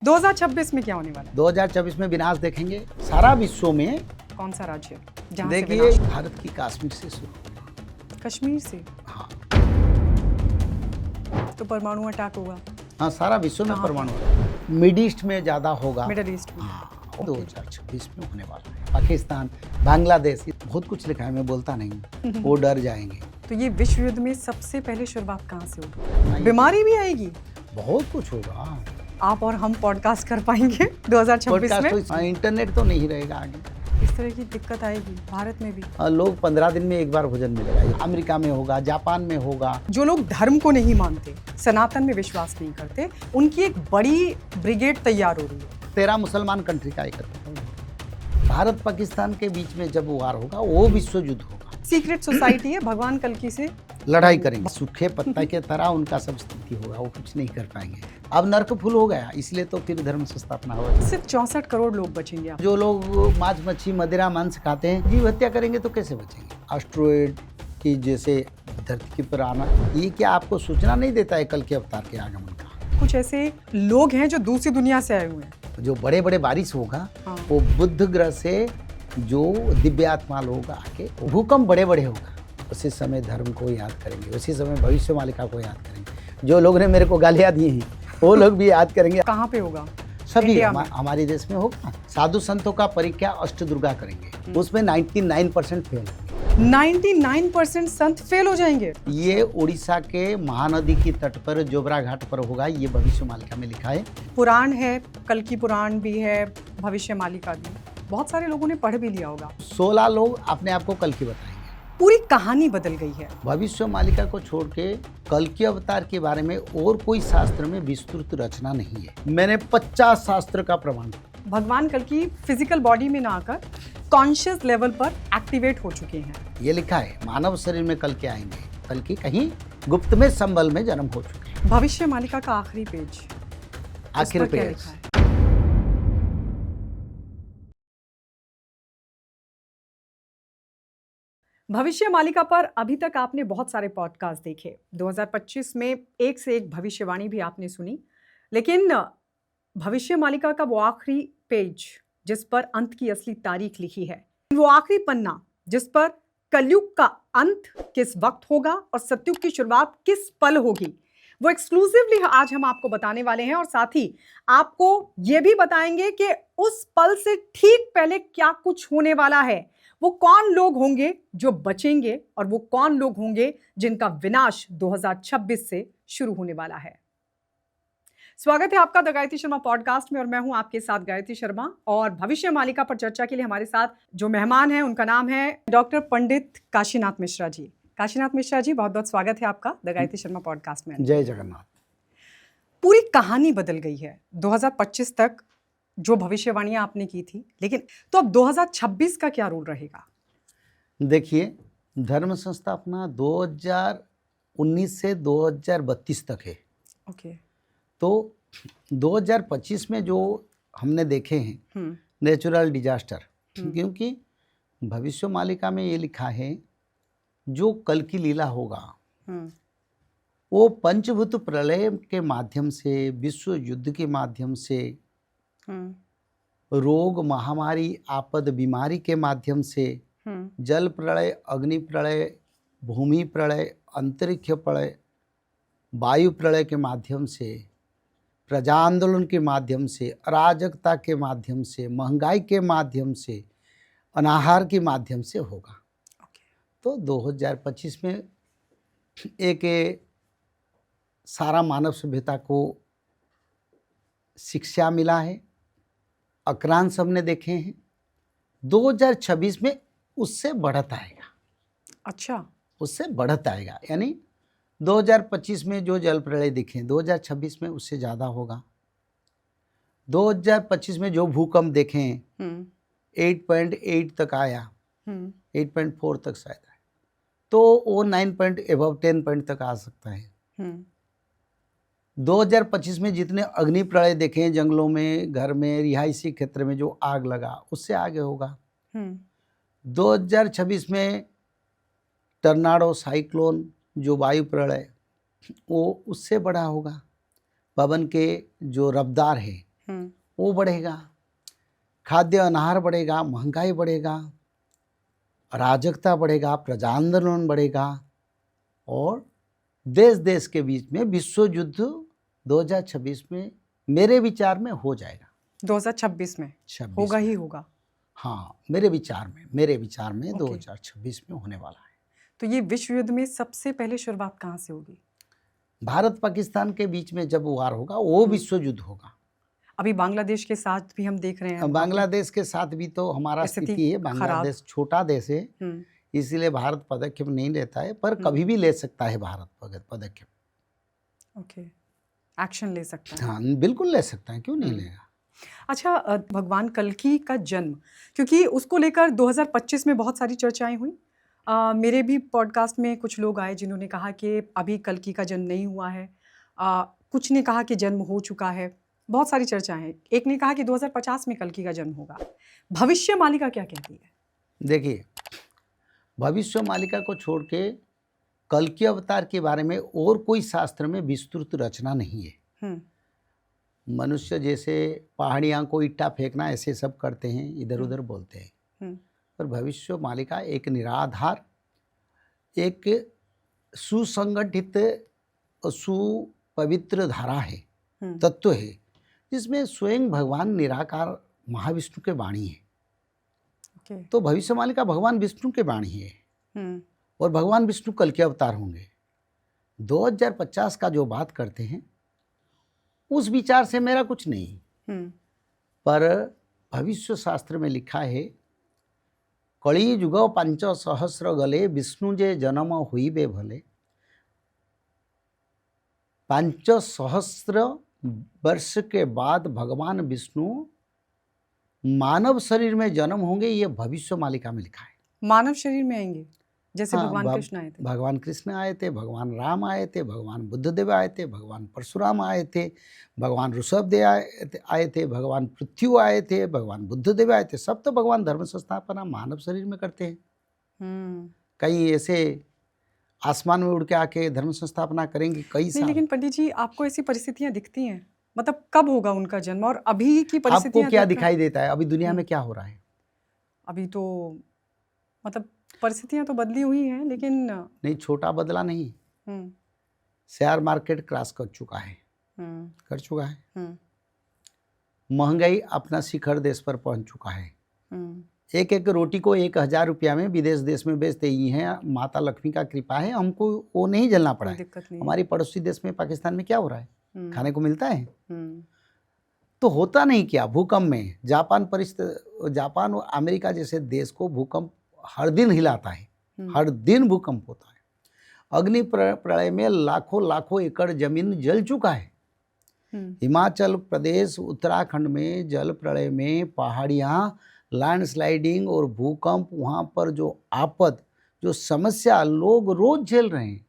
2026 में क्या होने वाला है? 2024 में विनाश देखेंगे सारा विश्व में। कौन सा राज्य जहाँ से देखिए विनाश? भारत की कश्मीर से शुरू। कश्मीर से। हाँ तो परमाणु अटैक होगा हाँ, सारा विश्व में कहाँ पे? परमाणु मिड ईस्ट में ज़्यादा होगा। मिडिल ईस्ट में। हाँ 2026 में होने वाला है। पाकिस्तान, बांग्लादेश, बहुत कुछ लिखा है, मैं बोलता नहीं हूँ, वो डर जाएंगे। तो ये विश्व युद्ध में सबसे पहले शुरुआत कहाँ से होगी? बीमारी भी आएगी? बहुत कुछ होगा। आप और हम पॉडकास्ट कर पाएंगे 2026 में? पॉडकास्ट तो इंटरनेट तो नहीं रहेगा आगे। इस तरह की दिक्कत आएगी भारत में भी। लोग 15 दिन में एक बार भोजन मिलेगा। अमेरिका में होगा, जापान में होगा। जो लोग धर्म को नहीं मानते, सनातन में विश्वास नहीं करते, उनकी एक बड़ी ब्रिगेड तैयार हो रही है। 13 मुसलमान कंट्री का एकत्र। भारत पाकिस्तान के बीच में जब वार होगा वो विश्व युद्ध होगा। सीक्रेट सोसाइटी है, भगवान कल्कि से लड़ाई करेंगे, सूखे पत्ता के तरह उनका सब स्थिति होगा, वो कुछ नहीं कर पाएंगे। अब नर्क फुल हो गया, इसलिए तो फिर धर्म संस्थापना होगा। सिर्फ 64 करोड़ लोग बचेंगे। आप जो लोग मांस मच्छी मदिरा मांस खाते हैं, जीव हत्या करेंगे तो कैसे बचेंगे? एस्ट्रॉयड की जैसे धरती पर आना, ये क्या आपको सूचना नहीं देता है कल के अवतार के आगमन का? कुछ ऐसे लोग हैं जो दूसरी दुनिया से आए हुए हैं। जो बड़े बड़े बारिश होगा, हाँ। वो बुध ग्रह से जो दिव्यात्मा लोग आके, भूकंप बड़े बड़े होगा, उसी समय धर्म को याद करेंगे, उसी समय भविष्य मालिका को याद करेंगे। जो लोग ने मेरे को गालियाँ दी हैं वो लोग भी याद करेंगे। कहाँ पे होगा? सभी इंडिया में। हमारे देश में होगा। साधु संतों का परीक्षा अष्टदुर्गा करेंगे, उसमें 99% फेल होंगे। 99% संत फेल हो जाएंगे। ये उड़ीसा के महानदी की तट पर जोबरा घाट पर होगा, ये भविष्य मालिका में लिखा है। पुराण है, कल की पुराण भी है, भविष्य मालिका भी। बहुत सारे लोगों ने पढ़ भी लिया होगा। 16 लोग अपने आप को कल की बताएंगे। पूरी कहानी बदल गई है। भविष्य मालिका को छोड़ के कल के अवतार के बारे में और कोई शास्त्र में विस्तृत रचना नहीं है। मैंने 50 शास्त्र का प्रमाण। भगवान कल की फिजिकल बॉडी में ना आकर कॉन्शियस लेवल पर एक्टिवेट हो चुके हैं। ये लिखा है मानव शरीर में कल के आएंगे, कल की कहीं गुप्त में संबल में जन्म हो चुके हैं। भविष्य मालिका का आखिरी पेज, आखिर उस पर क्या पेज। लिखा है? भविष्य मालिका पर अभी तक आपने बहुत सारे पॉडकास्ट देखे। 2025 में एक से एक भविष्यवाणी भी आपने सुनी, लेकिन भविष्य मालिका का वो आखिरी पेज जिस पर अंत की असली तारीख लिखी है, वो आखिरी पन्ना जिस पर कलयुग का अंत किस वक्त होगा और सतयुग की शुरुआत किस पल होगी, वो एक्सक्लूसिवली आज हम आपको बताने वाले हैं। और साथ ही आपको ये भी बताएंगे कि उस पल से ठीक पहले क्या कुछ होने वाला है। वो कौन लोग होंगे जो बचेंगे और वो कौन लोग होंगे जिनका विनाश 2026 से शुरू होने वाला है। स्वागत है आपका द गायत्री शर्मा पॉडकास्ट में, और मैं हूं आपके साथ गायत्री शर्मा। और भविष्य मालिका पर चर्चा के लिए हमारे साथ जो मेहमान हैं उनका नाम है डॉक्टर पंडित काशीनाथ मिश्रा जी। काशीनाथ मिश्रा जी, बहुत बहुत स्वागत है आपका द गायत्री शर्मा पॉडकास्ट में। जय जगन्नाथ। पूरी कहानी बदल गई है 2025 तक, जो भविष्यवाणियां आपने की थी, लेकिन तो अब 2026 का क्या रोल रहेगा? देखिए, धर्म संस्थापना 2019 से 2032 तक है। ओके। तो 2025 में जो हमने देखे हैं नेचुरल डिजास्टर, क्योंकि भविष्य मालिका में ये लिखा है जो कल की लीला होगा वो पंचभूत प्रलय के माध्यम से, विश्व युद्ध के माध्यम से, रोग महामारी आपद बीमारी के माध्यम से, जल प्रलय, अग्नि प्रलय, भूमि प्रलय, अंतरिक्ष प्रलय, वायु प्रलय के माध्यम से, प्रजा आंदोलन के माध्यम से, अराजकता के माध्यम से, महंगाई के माध्यम से, अनाहार के माध्यम से होगा। तो 2025 में एक सारा मानव सभ्यता को शिक्षा मिला है, आक्रांत हमने देखे हैं। 2026 में उससे बढ़त आएगा। अच्छा, उससे बढ़त आएगा, यानी 2025 में जो जल प्रलय दिखे 2026 में उससे ज़्यादा होगा। 2025 में जो भूकंप देखें 8.8 तक आया, 8.4 तक शायद आया, तो वो 9 पॉइंट एबव 10 पॉइंट तक आ सकता है। 2025 में जितने अग्नि प्रलय देखे जंगलों में, घर में, रिहायशी क्षेत्र में जो आग लगा, उससे आगे होगा। 2026 में टर्नाडो, साइक्लोन, जो वायु प्रलय, वो उससे बड़ा होगा। पवन के जो रफ्तार है वो बढ़ेगा, खाद्य अनाहार बढ़ेगा, महंगाई बढ़ेगा, अराजकता बढ़ेगा, प्रजा आंदोलन बढ़ेगा और देश देश के बीच में विश्व युद्ध 2026 में मेरे विचार में हो जाएगा। 2026 में 26 होगा में। ही होगा। हाँ, मेरे विचार में 2026 में होने वाला है। तो ये विश्व युद्ध में सबसे पहले शुरुआत कहाँ से होगी? भारत पाकिस्तान के बीच में जब वार होगा वो विश्व युद्ध होगा। अभी बांग्लादेश के साथ भी हम देख रहे हैं, बांग्लादेश के साथ भी तो हमारा स्थिति है। बांग्लादेश छोटा देश है, इसलिए भारत पदक्षेप नहीं लेता है, पर कभी भी ले सकता है भारत पदक्षेप। ओके, एक्शन ले सकता है। हाँ, बिल्कुल ले सकता है, क्यों नहीं लेगा। अच्छा, भगवान कल्कि का जन्म, क्योंकि उसको लेकर 2025 में बहुत सारी चर्चाएं हुई। मेरे भी पॉडकास्ट में कुछ लोग आए जिन्होंने कहा कि अभी कल्कि का जन्म नहीं हुआ है, कुछ ने कहा कि जन्म हो चुका है, बहुत सारी चर्चाएं हैं। एक ने कहा कि 2050 में कल्कि का जन्म होगा। भविष्य मालिका क्या कहती है? देखिए, भविष्य मालिका को छोड़ के कल्कि अवतार के बारे में और कोई शास्त्र में विस्तृत रचना नहीं है। मनुष्य जैसे पहाड़ियाँ को ईटा फेंकना ऐसे सब करते हैं, इधर उधर बोलते हैं, पर भविष्य मालिका एक निराधार, एक सुसंगठित, सुपवित्र धारा है, तत्व है, जिसमें स्वयं भगवान निराकार महाविष्णु के वाणी है। तो भविष्य मालिका भगवान विष्णु के वाणी है और भगवान विष्णु कल्कि अवतार होंगे। 2050 का जो बात करते हैं उस विचार से मेरा कुछ नहीं, पर भविष्य शास्त्र में लिखा है, कली युग 5 सहस्र गले विष्णु जे जन्म हुईबे भले। 5 सहस्र वर्ष के बाद भगवान विष्णु मानव शरीर में जन्म होंगे, ये भविष्य मालिका में लिखा है। मानव शरीर में आएंगे, जैसे भगवान कृष्ण आए थे। भगवान कृष्ण आए थे, भगवान राम आए थे, भगवान बुद्धदेव आए थे, भगवान परशुराम आए थे, भगवान ऋषभदेव आए थे, भगवान पृथ्वी आए थे, भगवान बुद्धदेव आए थे। सब तो भगवान धर्म संस्थापना मानव शरीर में करते हैं। कहीं ऐसे आसमान में उड़ के आके धर्म संस्थापना करेंगे कई साल। लेकिन पंडित जी, आपको ऐसी परिस्थितियां दिखती हैं? मतलब कब होगा उनका जन्म और अभी की परिस्थितियां? आपको क्या दिखाई देता है अभी दुनिया में क्या हो रहा है? अभी तो मतलब परिस्थितियां तो बदली हुई हैं, लेकिन नहीं, छोटा बदला नहीं। शेयर मार्केट क्रैश कर चुका है, महंगाई अपना शिखर देश पर पहुंच चुका है। एक एक रोटी को 1000 रुपया में विदेश देश में बेचते ही हैं। माता लक्ष्मी का कृपा है, हमको वो नहीं झेलना पड़ा है। हमारी पड़ोसी देश में पाकिस्तान में क्या हो रहा है? खाने को मिलता है। तो होता नहीं क्या, भूकंप में जापान और अमेरिका जैसे देश को भूकंप हर दिन हिलाता है, हर दिन भूकंप होता है। अग्नि प्रलय में लाखों एकड़ जमीन जल चुका है। हिमाचल प्रदेश, उत्तराखंड में जल प्रलय में पहाड़ियाँ, लैंडस्लाइडिंग और भूकंप, वहाँ पर जो आपद, जो समस्या लोग रोज झेल रहे हैं,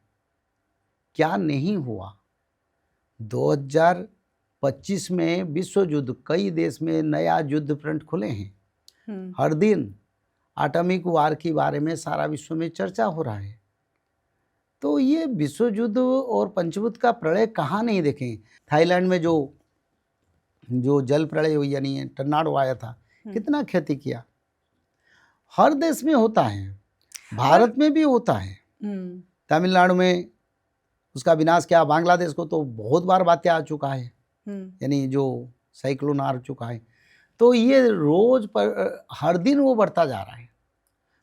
क्या नहीं हुआ? 2025 में विश्व युद्ध, कई देश में नया युद्ध फ्रंट खुले हैं। हर दिन एटॉमिक वार के बारे में सारा विश्व में चर्चा हो रहा है। तो ये विश्व युद्ध और पंचभूत का प्रलय कहाँ नहीं देखें। थाईलैंड में जो जल प्रलय हुई, यानी टर्नाडो आया था, कितना क्षति किया। हर देश में होता है, भारत में भी होता है। तमिलनाडु में उसका विनाश क्या, बांग्लादेश को तो बहुत बार बात्या आ चुका है, यानी जो साइक्लोन आ चुका है। तो ये रोज पर हर दिन वो बढ़ता जा रहा है।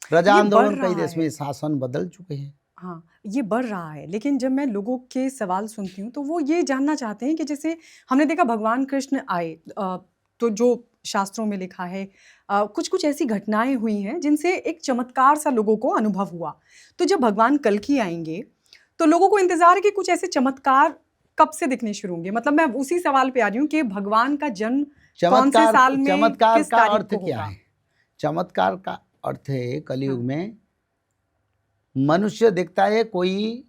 प्रजा आंदोलन कई देश में शासन बदल चुके हैं। हाँ, ये बढ़ रहा है। लेकिन जब मैं लोगों के सवाल सुनती हूँ तो वो ये जानना चाहते हैं कि जैसे हमने देखा भगवान कृष्ण आए, तो जो शास्त्रों में लिखा है, कुछ ऐसी घटनाएं हुई हैं जिनसे एक चमत्कार सा लोगों को अनुभव हुआ। तो जब भगवान कल्कि आएंगे तो लोगों को इंतजार है कि कुछ ऐसे चमत्कार कब से दिखने शुरू होंगे। मतलब मैं उसी सवाल पे आ रही हूँ कि भगवान का जन्म कौन से साल में, चमत्कार किस का तारीख अर्थ को क्या होगा? है? चमत्कार का अर्थ है कलयुग में मनुष्य देखता है कोई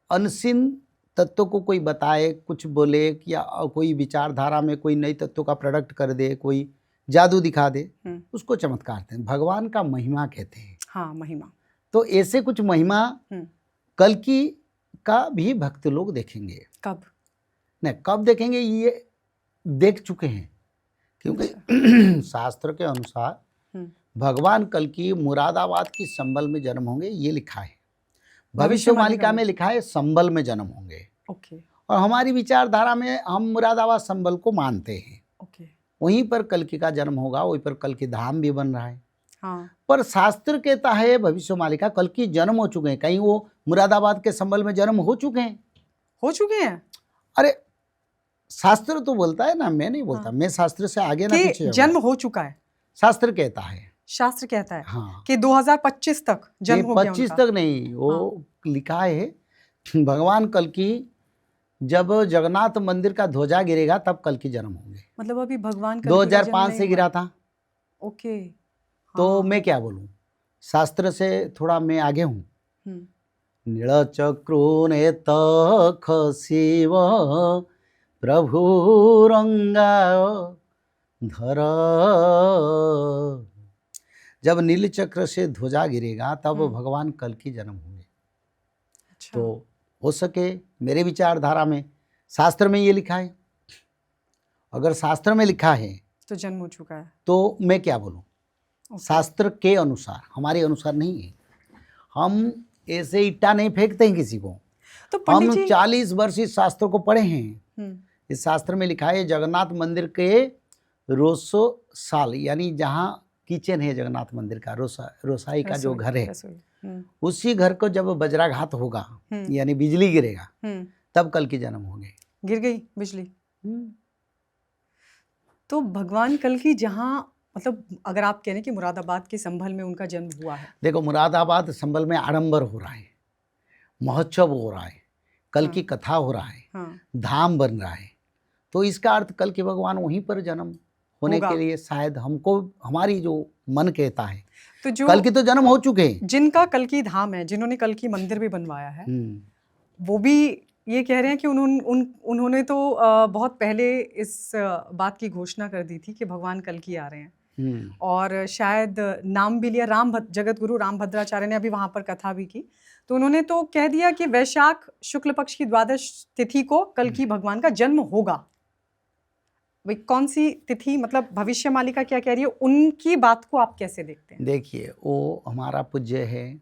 अनसीन तत्व को कोई बताए, कुछ बोले, या कोई विचारधारा में कोई नई तत्व का प्रोडक्ट कर दे, कोई जादू दिखा दे, उसको चमत्कार कहते हैं। भगवान का महिमा कहते हैं। हाँ, महिमा। तो ऐसे कुछ महिमा कल्कि का भी भक्त लोग देखेंगे। कब? नहीं, कब देखेंगे ये देख चुके हैं, क्योंकि शास्त्र के अनुसार भगवान कल्कि मुरादाबाद की संबल में जन्म होंगे, ये लिखा है। भविष्य मालिका में लिखा है संबल में जन्म होंगे। ओके। और हमारी विचारधारा में हम मुरादाबाद संबल को मानते हैं। ओके। वहीं पर कल्कि का जन्म होगा, वहीं पर कल्कि धाम भी बन रहा है। हाँ। पर शास्त्र कहता है भविष्य मालिका कल्कि जन्म हो चुके हैं, कहीं वो मुरादाबाद के संबल में जन्म हो चुके हैं। हो चुके हैं? अरे शास्त्र तो बोलता है ना, मैं नहीं बोलता। हाँ। मैं शास्त्र से आगे ना पीछे जन्म हो चुका है, शास्त्र कहता है। शास्त्र कहता है हाँ, कि 2025 तक जन्म हो गया 25 उनका। तक नहीं, वो लिखा है भगवान कल्कि जब जगन्नाथ मंदिर का ध्वजा गिरेगा तब कल्कि जन्म होंगे। मतलब अभी भगवान कल्कि 2005 से गिरा था। ओके। तो मैं क्या बोलूं, शास्त्र से थोड़ा मैं आगे हूँ। नीलचक्रो नेतख शिव प्रभु रंगा धर। जब नील चक्र से ध्वजा गिरेगा तब भगवान कल्कि जन्म होंगे। अच्छा। तो हो सके मेरे विचारधारा में शास्त्र में ये लिखा है। अगर शास्त्र में लिखा है तो जन्म हो चुका है, तो मैं क्या बोलूं। शास्त्र के अनुसार, हमारे अनुसार नहीं है। हम ऐसे ईटा नहीं फेंकते हैं किसी को। तो हम 40 वर्ष इस शास्त्र को पढ़े हैं। इस शास्त्र में लिखा है जगन्नाथ मंदिर के रोसो साल, यानी जहाँ किचन है जगन्नाथ मंदिर का, रोसाई का जो घर है, उसी घर को जब वज्राघात होगा यानी बिजली गिरेगा तब कल्कि जन्म होंगे। गिर गई बिजली। तो भगवान कल्कि जहाँ, मतलब अगर आप कह रहे हैं कि मुरादाबाद के संभल में उनका जन्म हुआ है। देखो, मुरादाबाद संभल में आडंबर हो रहा है, महोत्सव हो रहा है, कल्कि कथा हो रहा है, धाम बन रहा है। तो इसका अर्थ कल्कि भगवान वहीं पर जन्म होने के लिए शायद हमको, हमारी जो मन कहता है, तो जो कल्कि तो जन्म हो चुके हैं। जिनका कल्कि धाम है, जिन्होंने कल्कि मंदिर भी बनवाया है, वो भी ये कह रहे हैं कि उन्होंने तो बहुत पहले इस बात की घोषणा कर दी थी कि भगवान कल्कि आ रहे हैं। और शायद नाम भी लिया, जगत गुरु रामभद्राचार्य ने अभी वहां पर कथा भी की। तो उन्होंने तो कह दिया कि वैशाख शुक्ल पक्ष की द्वादश तिथि को कल्कि भगवान का जन्म होगा। भाई कौन सी तिथि, मतलब भविष्य मालिका क्या कह रही है, उनकी बात को आप कैसे देखते हैं? देखिए, वो हमारा पूज्य है,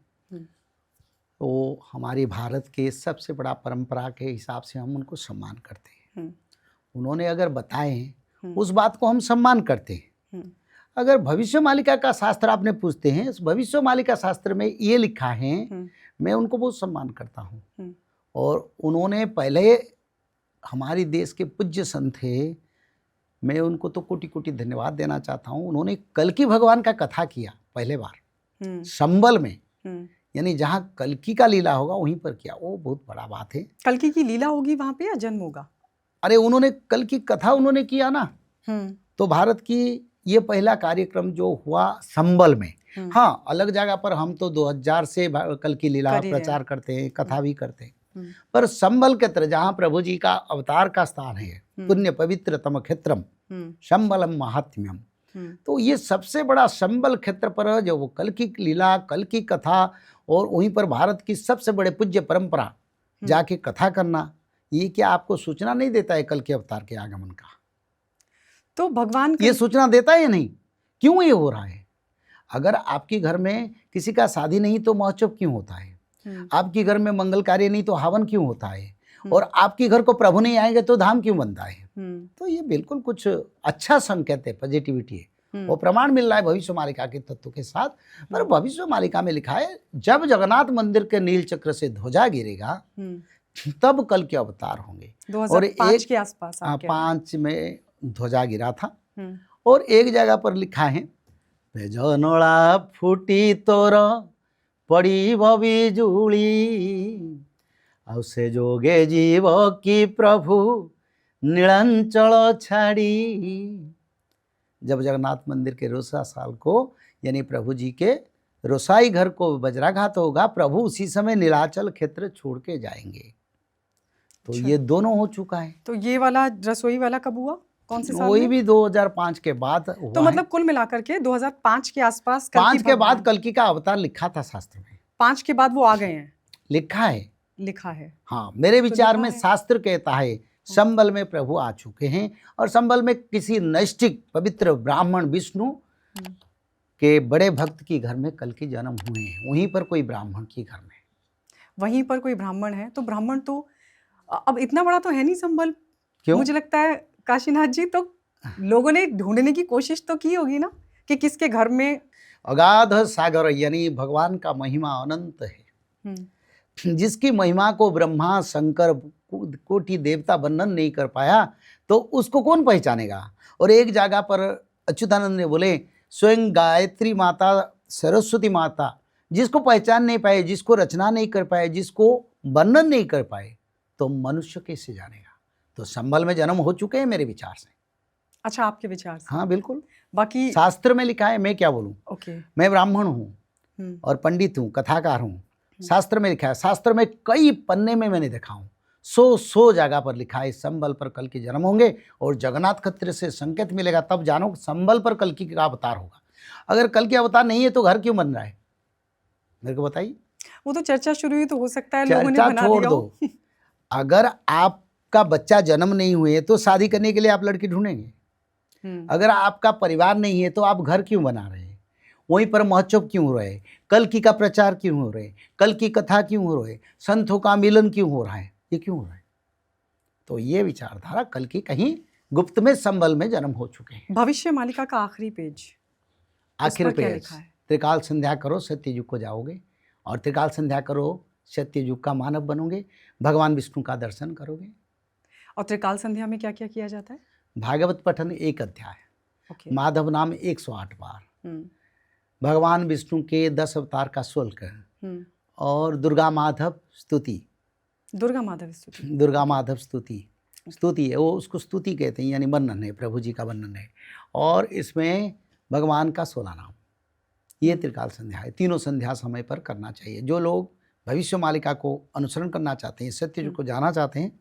वो हमारी भारत के सबसे बड़ा परंपरा के हिसाब से हम उनको सम्मान करते हैं। उन्होंने अगर बताए उस बात को हम सम्मान करते हैं। अगर भविष्य मालिका का शास्त्र आपने पूछते हैं, इस भविष्य मालिका शास्त्र में ये लिखा है, मैं उनको बहुत सम्मान करता हूँ। और उन्होंने पहले, हमारी देश के पूज्य संत थे, मैं उनको तो कोटि कोटि धन्यवाद देना चाहता हूँ। उन्होंने कल्कि भगवान का कथा किया पहले बार संबल में, यानी जहाँ कल्कि का लीला होगा वहीं पर किया। वो बहुत बड़ा बात है। कल्कि की लीला होगी वहां पे या जन्म होगा? अरे उन्होंने कल्कि कथा उन्होंने किया ना। तो भारत की ये पहला कार्यक्रम जो हुआ संबल में। हाँ, अलग जगह पर हम तो 2000 से कल्कि लीला प्रचार करते हैं, कथा भी करते हैं, पर संबल के तरह जहाँ प्रभु जी का अवतार का स्थान है, पुण्य पवित्रतम क्षेत्रम संबलम महात्म्यम, तो ये सबसे बड़ा संबल क्षेत्र पर जो वो कल्कि लीला, कल्कि कथा, और वहीं पर भारत की सबसे बड़े पूज्य परंपरा जाके कथा करना, ये क्या आपको सूचना नहीं देता है कल्कि अवतार के आगमन का? तो भगवान ये सूचना देता है या नहीं? क्यों ये हो रहा है? अगर आपके घर में किसी का शादी नहीं तो महोत्सव क्यों होता है? आपके घर में मंगल कार्य नहीं तो हवन क्यों होता है? और आपके घर को प्रभु नहीं आएंगे तो धाम क्यों बनता है? तो ये बिल्कुल कुछ अच्छा संकेत है, पॉजिटिविटी है। वो प्रमाण मिल रहा है भविष्य मालिका के तत्व के साथ। पर भविष्य मालिका में लिखा है जब जगन्नाथ मंदिर के नील चक्र से ध्वजा गिरेगा तब कल्कि अवतार होंगे। 2005 के आसपास, 5 में ध्वजा गिरा था। और एक जगह पर लिखा है बेजनोला फूटी तोर पड़ी बिजुली ଆଉ ସେ ଯୋଗେ जीव की प्रभु नीलांचल छाड़ी। जब जगन्नाथ मंदिर के रोसा साल को, यानी प्रभु जी के रोसाई घर को वज्राघात होगा, प्रभु उसी समय नीलांचल क्षेत्र छोड़ के जाएंगे। तो ये दोनों हो चुका है। तो ये वाला रसोई वाला कब हुआ, कौन से साल? वही भी 2005 के बाद हुआ। तो मतलब कुल मिलाकर के 2005 के आसपास 5 के बाद कल्कि का अवतार लिखा था शास्त्र में। 5 के बाद वो आ गए हैं, लिखा है। लिखा है। हाँ, मेरे विचार में शास्त्र कहता है संबल में प्रभु आ चुके हैं और संबल में किसी नैष्ठिक पवित्र ब्राह्मण विष्णु के बड़े भक्त की घर में कल की जन्म हुए हैं। वहीं पर कोई ब्राह्मण की घर में, वहीं पर कोई ब्राह्मण है, तो ब्राह्मण तो अब इतना बड़ा तो है नहीं संबल। क्यों? मुझे लगता है काशीनाथ जी, तो लोगों ने ढूंढने की कोशिश तो की होगी ना कि किसके घर में। अगाध सागर यानी भगवान का महिमा अनंत है, जिसकी महिमा को ब्रह्मा शंकर कोटि देवता वर्णन नहीं कर पाया तो उसको कौन पहचानेगा। और एक जगह पर अच्युतानंद ने बोले, स्वयं गायत्री माता सरस्वती माता जिसको पहचान नहीं पाए, जिसको रचना नहीं कर पाए, जिसको वर्णन नहीं कर पाए, तो मनुष्य कैसे जानेगा। तो संबल में जन्म हो चुके हैं मेरे विचार से। अच्छा, आपके विचार से? हाँ बिल्कुल, बाकी शास्त्र में लिखा है, मैं क्या बोलूं। ओके। मैं ब्राह्मण हूँ और पंडित हूँ, कथाकार हूँ। शास्त्र में लिखा है, शास्त्र में कई पन्ने में मैंने देखा हूँ, 100 जगह पर लिखा है संबल पर कल की जन्म होंगे और जगन्नाथ खत्र से संकेत मिलेगा, तब जानो संबल पर कल की का अवतार होगा। अगर कल की अवतार नहीं है तो घर क्यों बन रहा है, मेरे को बताइए। वो तो चर्चा शुरू हुई तो हो सकता है लोगों ने चर्चा बना छोड़ दिया दो। हो। अगर आपका बच्चा जन्म नहीं हुए तो शादी करने के लिए आप लड़की ढूंढेंगे। अगर आपका परिवार नहीं है तो आप घर क्यों बना रहे हैं, वहीं पर महोत्सव क्यों हो रहे हैं, कल की का प्रचार क्यों हो रहे हैं, कल की कथा क्यों हो रहे हैं, संतों का मिलन क्यों हो रहा है, ये क्यों हो रहा है। तो ये विचारधारा कल की कहीं गुप्त में संबल में जन्म हो चुके हैं। भविष्य मालिका का आखिरी पेज, आखिर क्या पेज, लिखा है? त्रिकाल संध्या करो सत्य युग को जाओगे, और त्रिकाल संध्या करो सत्य युग का मानव बनोगे, भगवान विष्णु का दर्शन करोगे। और त्रिकाल संध्या में क्या क्या किया जाता है? भागवत पठन 1 अध्याय, माधव नाम 108 बार, भगवान विष्णु के 10 अवतार का शुल्क, और दुर्गा माधव स्तुति। दुर्गा माधव स्तुति, दुर्गा माधव स्तुति, स्तुति है वो, उसको स्तुति कहते हैं, यानी वर्णन है, प्रभु जी का वर्णन है। और इसमें भगवान का 16 नाम, ये त्रिकाल संध्या है। तीनों संध्या समय पर करना चाहिए। जो लोग भविष्य मालिका को अनुसरण करना चाहते हैं, सत्य युग को जाना चाहते हैं,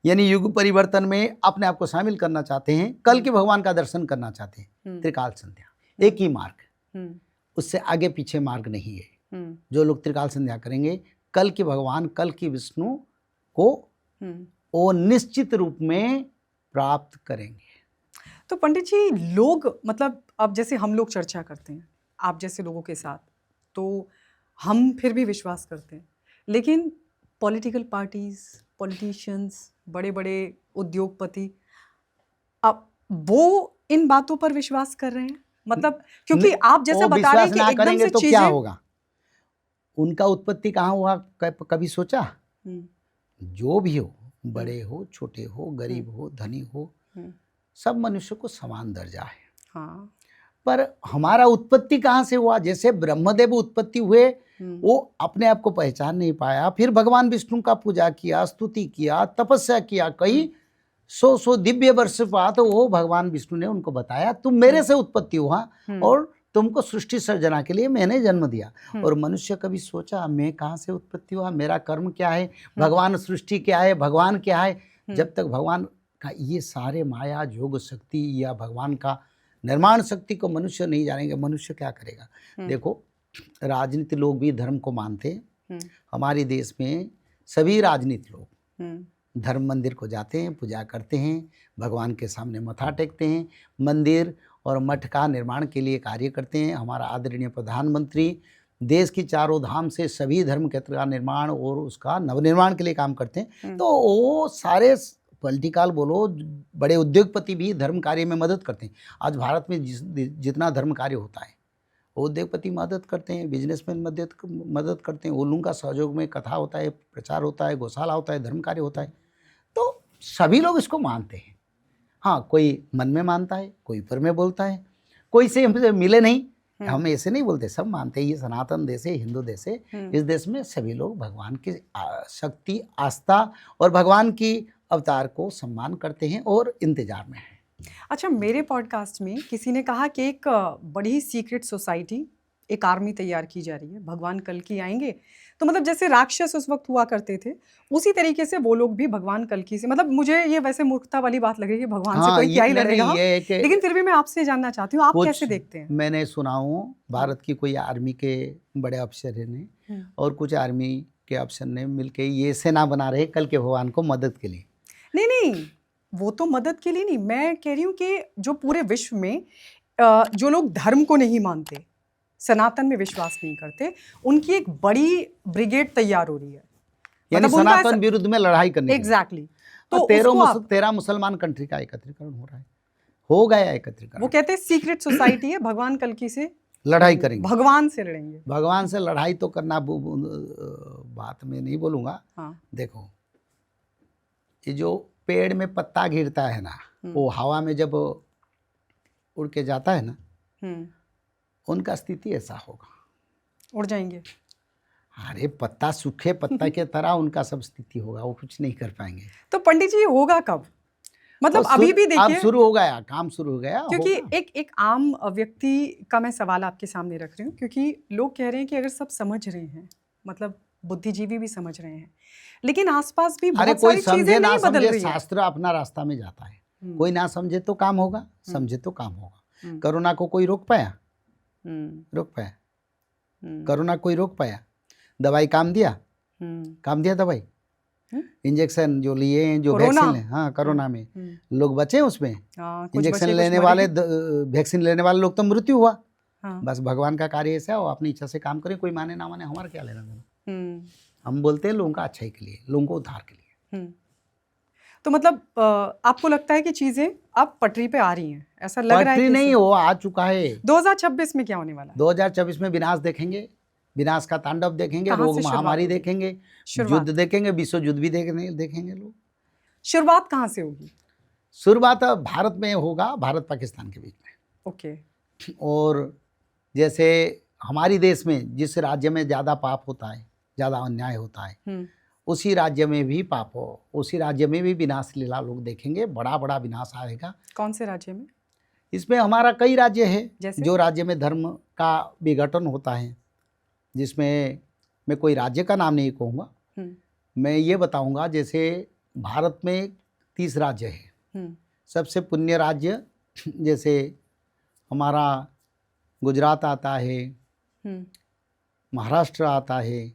यानी युग परिवर्तन में अपने आप को शामिल करना चाहते हैं, कल के भगवान का दर्शन करना चाहते हैं, त्रिकाल संध्या एक ही मार्ग, उससे आगे पीछे मार्ग नहीं है। जो लोग त्रिकाल संध्या करेंगे, कल के भगवान, कल की विष्णु को वो निश्चित रूप में प्राप्त करेंगे। तो पंडित जी, लोग मतलब अब जैसे हम लोग चर्चा करते हैं आप जैसे लोगों के साथ, तो हम फिर भी विश्वास करते हैं, लेकिन पॉलिटिकल पार्टीज, पॉलिटिशियंस, बड़े बड़े उद्योगपति, अब वो इन बातों पर विश्वास कर रहे हैं, मतलब क्योंकि आप जैसा बता रहे हैं कि एकदम से तो चीजें, क्या होगा, उनका उत्पत्ति कहाँ हुआ, कभी सोचा। जो भी हो, बड़े हो, छोटे हो, गरीब हो, धनी हो, सब मनुष्य को समान दर्जा है। हाँ। पर हमारा उत्पत्ति कहाँ से हुआ। जैसे ब्रह्मदेव उत्पत्ति हुए, वो अपने आप को पहचान नहीं पाया, फिर भगवान विष्णु का पूजा किया, स्तुति किया, तपस्या किया, कई 100 दिव्य वर्ष बाद वो भगवान विष्णु ने उनको बताया, तुम मेरे से उत्पत्ति हुआ और तुमको सृष्टि सर्जना के लिए मैंने जन्म दिया। और मनुष्य कभी सोचा मैं कहाँ से उत्पत्ति हुआ, मेरा कर्म क्या है, भगवान सृष्टि क्या है, भगवान क्या है। जब तक भगवान का ये सारे माया जोग शक्ति या भगवान का निर्माण शक्ति को मनुष्य नहीं जानेंगे, मनुष्य क्या करेगा। देखो, राजनीति लोग भी धर्म को मानते हैं। हमारे देश में सभी राजनीति लोग धर्म मंदिर को जाते हैं, पूजा करते हैं, भगवान के सामने मथा टेकते हैं, मंदिर और मठ का निर्माण के लिए कार्य करते हैं। हमारा आदरणीय प्रधानमंत्री देश की चारों धाम से सभी धर्म क्षेत्र का निर्माण और उसका नवनिर्माण के लिए काम करते हैं। तो वो सारे पॉलिटिकल बोलो, बड़े उद्योगपति भी धर्म कार्य में मदद करते हैं। आज भारत में जितना धर्म कार्य होता है वो उद्योगपति मदद करते हैं, बिजनेसमैन मदद करते हैं, उन लोगों का सहयोग में कथा होता है, प्रचार होता है, गौशाला होता है, धर्म कार्य होता है। तो सभी लोग इसको मानते हैं। हाँ, कोई मन में मानता है, कोई ऊपर में बोलता है, कोई से हमसे मिले नहीं, हम ऐसे नहीं बोलते, सब मानते हैं। ये सनातन देश है, हिंदू देश है। इस देश में सभी लोग भगवान की शक्ति, आस्था और भगवान की अवतार को सम्मान करते हैं और इंतजार में हैं। अच्छा, मेरे पॉडकास्ट में किसी ने कहा कि एक बड़ी सीक्रेट सोसाइटी, एक आर्मी तैयार की जा रही है, भगवान कल की आएंगे, तो मतलब जैसे राक्षस उस वक्त हुआ करते थे, उसी तरीके से वो लोग भी भगवान कल की से, मतलब मुझे ये वैसे मूर्खता वाली बात लग रही है, भगवान से कोई क्या ही लड़ेगा, लेकिन फिर भी मैं आपसे जानना चाहती हूँ, आप कैसे देखते हैं। मैंने सुना हूँ भारत की कोई आर्मी के बड़े अफसर ने और कुछ आर्मी के अफसर ने मिलकर ये सेना बना रहे कल के भगवान को मदद के लिए। नहीं नहीं, वो तो मदद के लिए नहीं, मैं कह रही हूँ कि जो पूरे विश्व में जो लोग धर्म को नहीं मानते, सनातन में विश्वास नहीं करते, उनकी एक बड़ी ब्रिगेड तैयार हो रही है, यानी मतलब उनका सनातन विरुद्ध में लड़ाई करने के लिए। एग्जैक्टली। तो और उसको आप 13 मुसलमान कंट्री का एकत्रीकरण हो रहा है, हो गया एकत्रीकरण। वो कहते हैं सीक्रेट सोसाइटी है, भगवान कल्कि से लड़ाई करेंगे, भगवान से लड़ेंगे। भगवान से लड़ाई तो करना बात में नहीं बोलूँगा। हाँ, देखो, ये जो पेड़ में पत्ता गिरता है ना, वो हवा में जब उड़ के जाता है ना, उनका स्थिति ऐसा होगा, उड़ जाएंगे। अरे पत्ता, सूखे पत्ता के तरह उनका सब स्थिति होगा, वो कुछ नहीं कर पाएंगे। तो पंडित जी ये होगा कब? मतलब तो अभी भी अब देखिए, शुरू हो गया, काम शुरू हो गया, क्योंकि होगा। एक आम व्यक्ति का मैं सवाल आपके सामने रख रही हूँ, क्योंकि लोग कह रहे हैं कि अगर सब समझ रहे हैं, मतलब बुद्धिजीवी भी समझ रहे हैं, लेकिन आसपास भी अरे बहुत कोई सारी चीजें समझे ना नहीं बदल समझे, रही हैं। शास्त्र अपना रास्ता में जाता है। कोई ना समझे तो काम होगा, समझे तो काम होगा। कोरोना को कोई रोक पाया? रोक पाया? कोरोना कोई रोक पाया? दवाई काम दिया? काम दिया दवाई? इंजेक्शन जो लिए हैं, जो कोरोना? वैक्सीन, हाँ कोरोना में लोग बचे उसमें। हाँ, कुछ इंजेक्शन बचे, कुछ लेने मरे। वाले, वैक्सीन लेने वाले लोग तो मृत्यु हुआ। हाँ। बस भगवान का कार्य ऐसा हो, अपनी इच्छा से काम करें, कोई माने ना माने, हमारा क्या लेना देना। हम बोलते हैं लोगों का अच्छाई के लिए, लोगों को उद्धार के लिए। तो मतलब आपको लगता है कि चीजें अब पटरी पे आ रही हैं, ऐसा लग रहा है? पटरी नहीं, हो आ चुका है। 2026 में क्या होने वाला है? 2024 में विनाश देखेंगे, विनाश का तांडव देखेंगे, कहाँ रोग से शुरुआत महामारी होगी? देखेंगे, शुरुआत युद्ध देखेंगे, विश्व युद्ध भी देखेंगे लोग। शुरुआत कहाँ से होगी? शुरुआत अब भारत में होगा, भारत पाकिस्तान के बीच में। ओके। और जैसे हमारी देश में जिस राज्य में ज़्यादा पाप होता है, ज़्यादा अन्याय होता है, उसी राज्य में भी पाप हो, उसी राज्य में भी विनाश लीला लोग देखेंगे, बड़ा बड़ा विनाश आएगा। कौन से राज्य में? इसमें हमारा कई राज्य है, जैसे? जो राज्य में धर्म का विघटन होता है, जिसमें मैं कोई राज्य का नाम नहीं कहूँगा, मैं ये बताऊँगा। जैसे भारत में 30 राज्य है। सबसे पुण्य राज्य जैसे हमारा गुजरात आता है, महाराष्ट्र आता है,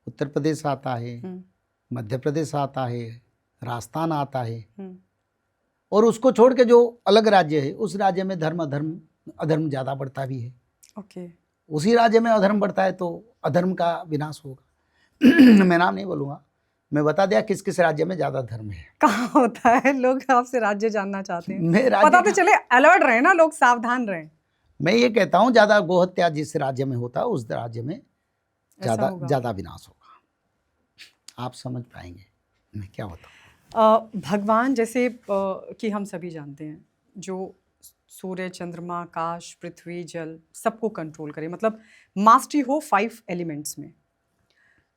उत्तर प्रदेश आता है, मध्य प्रदेश आता है, राजस्थान आता है। और उसको छोड़ के जो अलग राज्य है, उस राज्य में धर्म अधर्म ज़्यादा बढ़ता भी है। ओके। उसी राज्य में अधर्म बढ़ता है तो अधर्म का विनाश होगा। मैं नाम नहीं बोलूँगा, मैं बता दिया किस किस राज्य में ज़्यादा धर्म है। कहाँ होता है? लोग आपसे राज्य जानना चाहते हैं। मैं राज्य पता तो चले, अलर्ट रहे ना लोग, सावधान रहें। मैं ये कहता हूँ ज़्यादा गोहत्या जिस राज्य में होता है, उस राज्य में ज़्यादा विनाश होगा। आप समझ पाएंगे मैं क्या बताऊँ। भगवान जैसे कि हम सभी जानते हैं, जो सूर्य, चंद्रमा, आकाश, पृथ्वी, जल सबको कंट्रोल करे, मतलब मास्टरी हो 5 एलिमेंट्स में।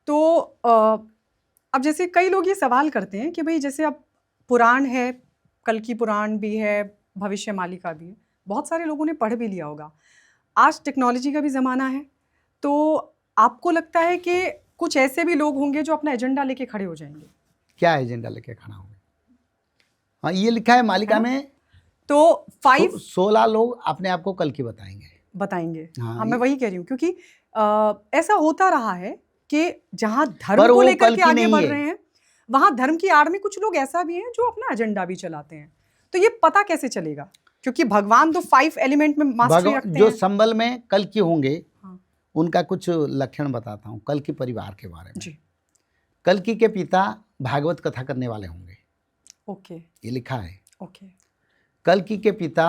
तो अब जैसे कई लोग ये सवाल करते हैं कि भाई जैसे अब पुराण है, कल्कि पुराण भी है, भविष्य मालिका भी है, बहुत सारे लोगों ने पढ़ भी लिया होगा। आज टेक्नोलॉजी का भी ज़माना है, तो आपको लगता है कि कुछ ऐसे भी लोग होंगे जो अपना एजेंडा लेके खड़े हो जाएंगे? क्या एजेंडा लेके खड़ा होंगे? हाँ, ये लिखा है मालिका में। तो 16 लोग अपने आप को कल्कि बताएंगे। हाँ, मैं वही कह रही हूँ, क्योंकि ऐसा होता रहा है कि जहाँ धर्म को लेकर के आगे बढ़ रहे हैं, वहाँ धर्म की आड़ में कुछ लोग ऐसा भी हैं जो अपना एजेंडा भी चलाते हैं। तो ये पता कैसे चलेगा? क्योंकि भगवान तो 5 एलिमेंट में मास्टरी रखते हैं। जो संबल में कल्कि होंगे, हाँ, उनका कुछ लक्षण बताता हूँ कल्कि परिवार के बारे में। जी। कल्कि के पिता भागवत कथा करने वाले होंगे। ओके। ये लिखा है। ओके। कल्कि के पिता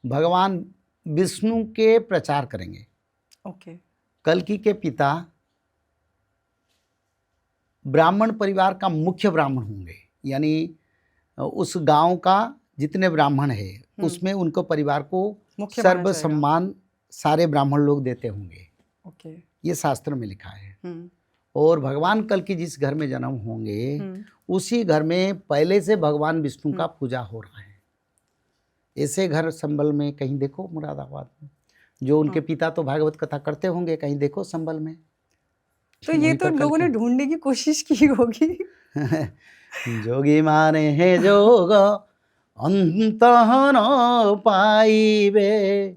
भगवान विष्णु के प्रचार करेंगे। ओके। कल्कि के पिता ब्राह्मण परिवार का मुख्य ब्राह्मण होंगे, यानी उस गांव का जितने ब्राह्मण है उसमें उनको परिवार को सर्व सम्मान सारे ब्राह्मण लोग देते होंगे। ओके। ये शास्त्र में लिखा है। और भगवान कल्कि जिस घर में जन्म होंगे, उसी घर में पहले से भगवान विष्णु का पूजा हो रहा है। ऐसे घर संबल में कहीं देखो, मुरादाबाद में जो उनके पिता तो भागवत कथा करते होंगे, कहीं देखो संबल में। तो ये तो लोगों ने ढूंढने की कोशिश की होगी। जोगी माने हैं जोग अंत न पाइबे।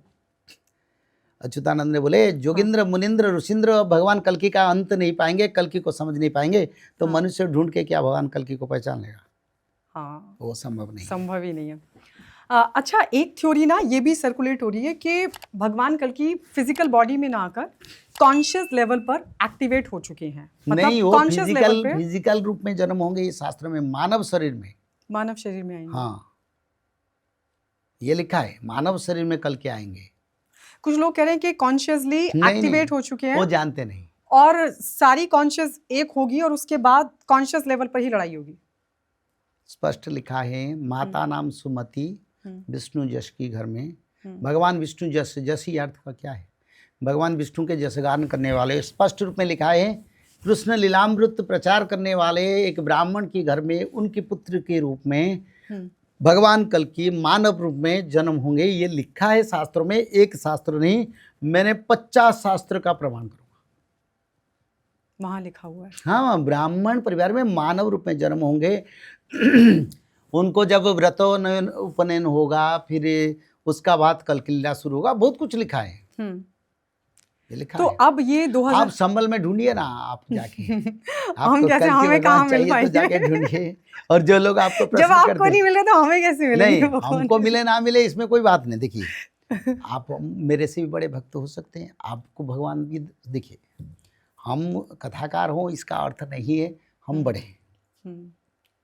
अच्युतानंद ने बोले जोगिंद्र मुनिंद्र ऋषिंद्र भगवान कल्कि का अंत नहीं पाएंगे, कल्कि को समझ नहीं पाएंगे, तो मनुष्य ढूंढ के क्या भगवान कल्कि को पहचान लेगा? हाँ, वो संभव नहीं है। संभव ही नहीं है। अच्छा, एक थ्योरी ना ये भी सर्कुलेट हो रही है कि भगवान कल की फिजिकल बॉडी में ना आकर कॉन्शियस लेवल पर एक्टिवेट हो चुके हैं, नहीं, वो कॉन्शियस लेवल पे फिजिकल रूप में जन्म होंगे, ये शास्त्र में मानव शरीर में। मानव शरीर में आएंगे। हाँ, ये लिखा है मानव शरीर में कल के आएंगे। कुछ लोग कह रहे हैं कि कॉन्शियसली नहीं, एक्टिवेट हो चुके हैं वो जानते नहीं। और सारी कॉन्शियस एक होगी और उसके बाद कॉन्शियस लेवल पर ही लड़ाई होगी। स्पष्ट लिखा है, माता नाम सुमति, विष्णु जश की घर में। भगवान विष्णु जश, जश ही अर्थ का क्या है? भगवान विष्णु के जसगान करने वाले, स्पष्ट रूप में लिखा है, कृष्ण लीलामृत प्रचार करने वाले एक ब्राह्मण के घर में उनके पुत्र के रूप में भगवान कल की मानव रूप में जन्म होंगे। ये लिखा है शास्त्रों में, एक शास्त्र नहीं, मैंने 50 शास्त्र का प्रमाण करूंगा। वहां लिखा हुआ है। हाँ, ब्राह्मण परिवार में मानव रूप में जन्म होंगे। उनको जब व्रतोपनयन उपनयन होगा, फिर उसका बाद कल की लीला शुरू होगा, बहुत कुछ लिखा है। ये लिखा तो है। अब ये 2000 आप संबल में ढूंढिए ना, आप जाके हम कैसे, हमें कहाँ मिल चाहिए तो जाके ढूंढिए। और जो लोग आपको जब प्रश्न आपको करते नहीं मिले तो हमें कैसे मिलेंगे? नहीं, हमको मिले ना मिले इसमें कोई बात नहीं। देखिए, आप मेरे से भी बड़े भक्त हो सकते हैं, आपको भगवान भी, देखिए हम कथाकार हों इसका अर्थ नहीं है हम बड़े हैं।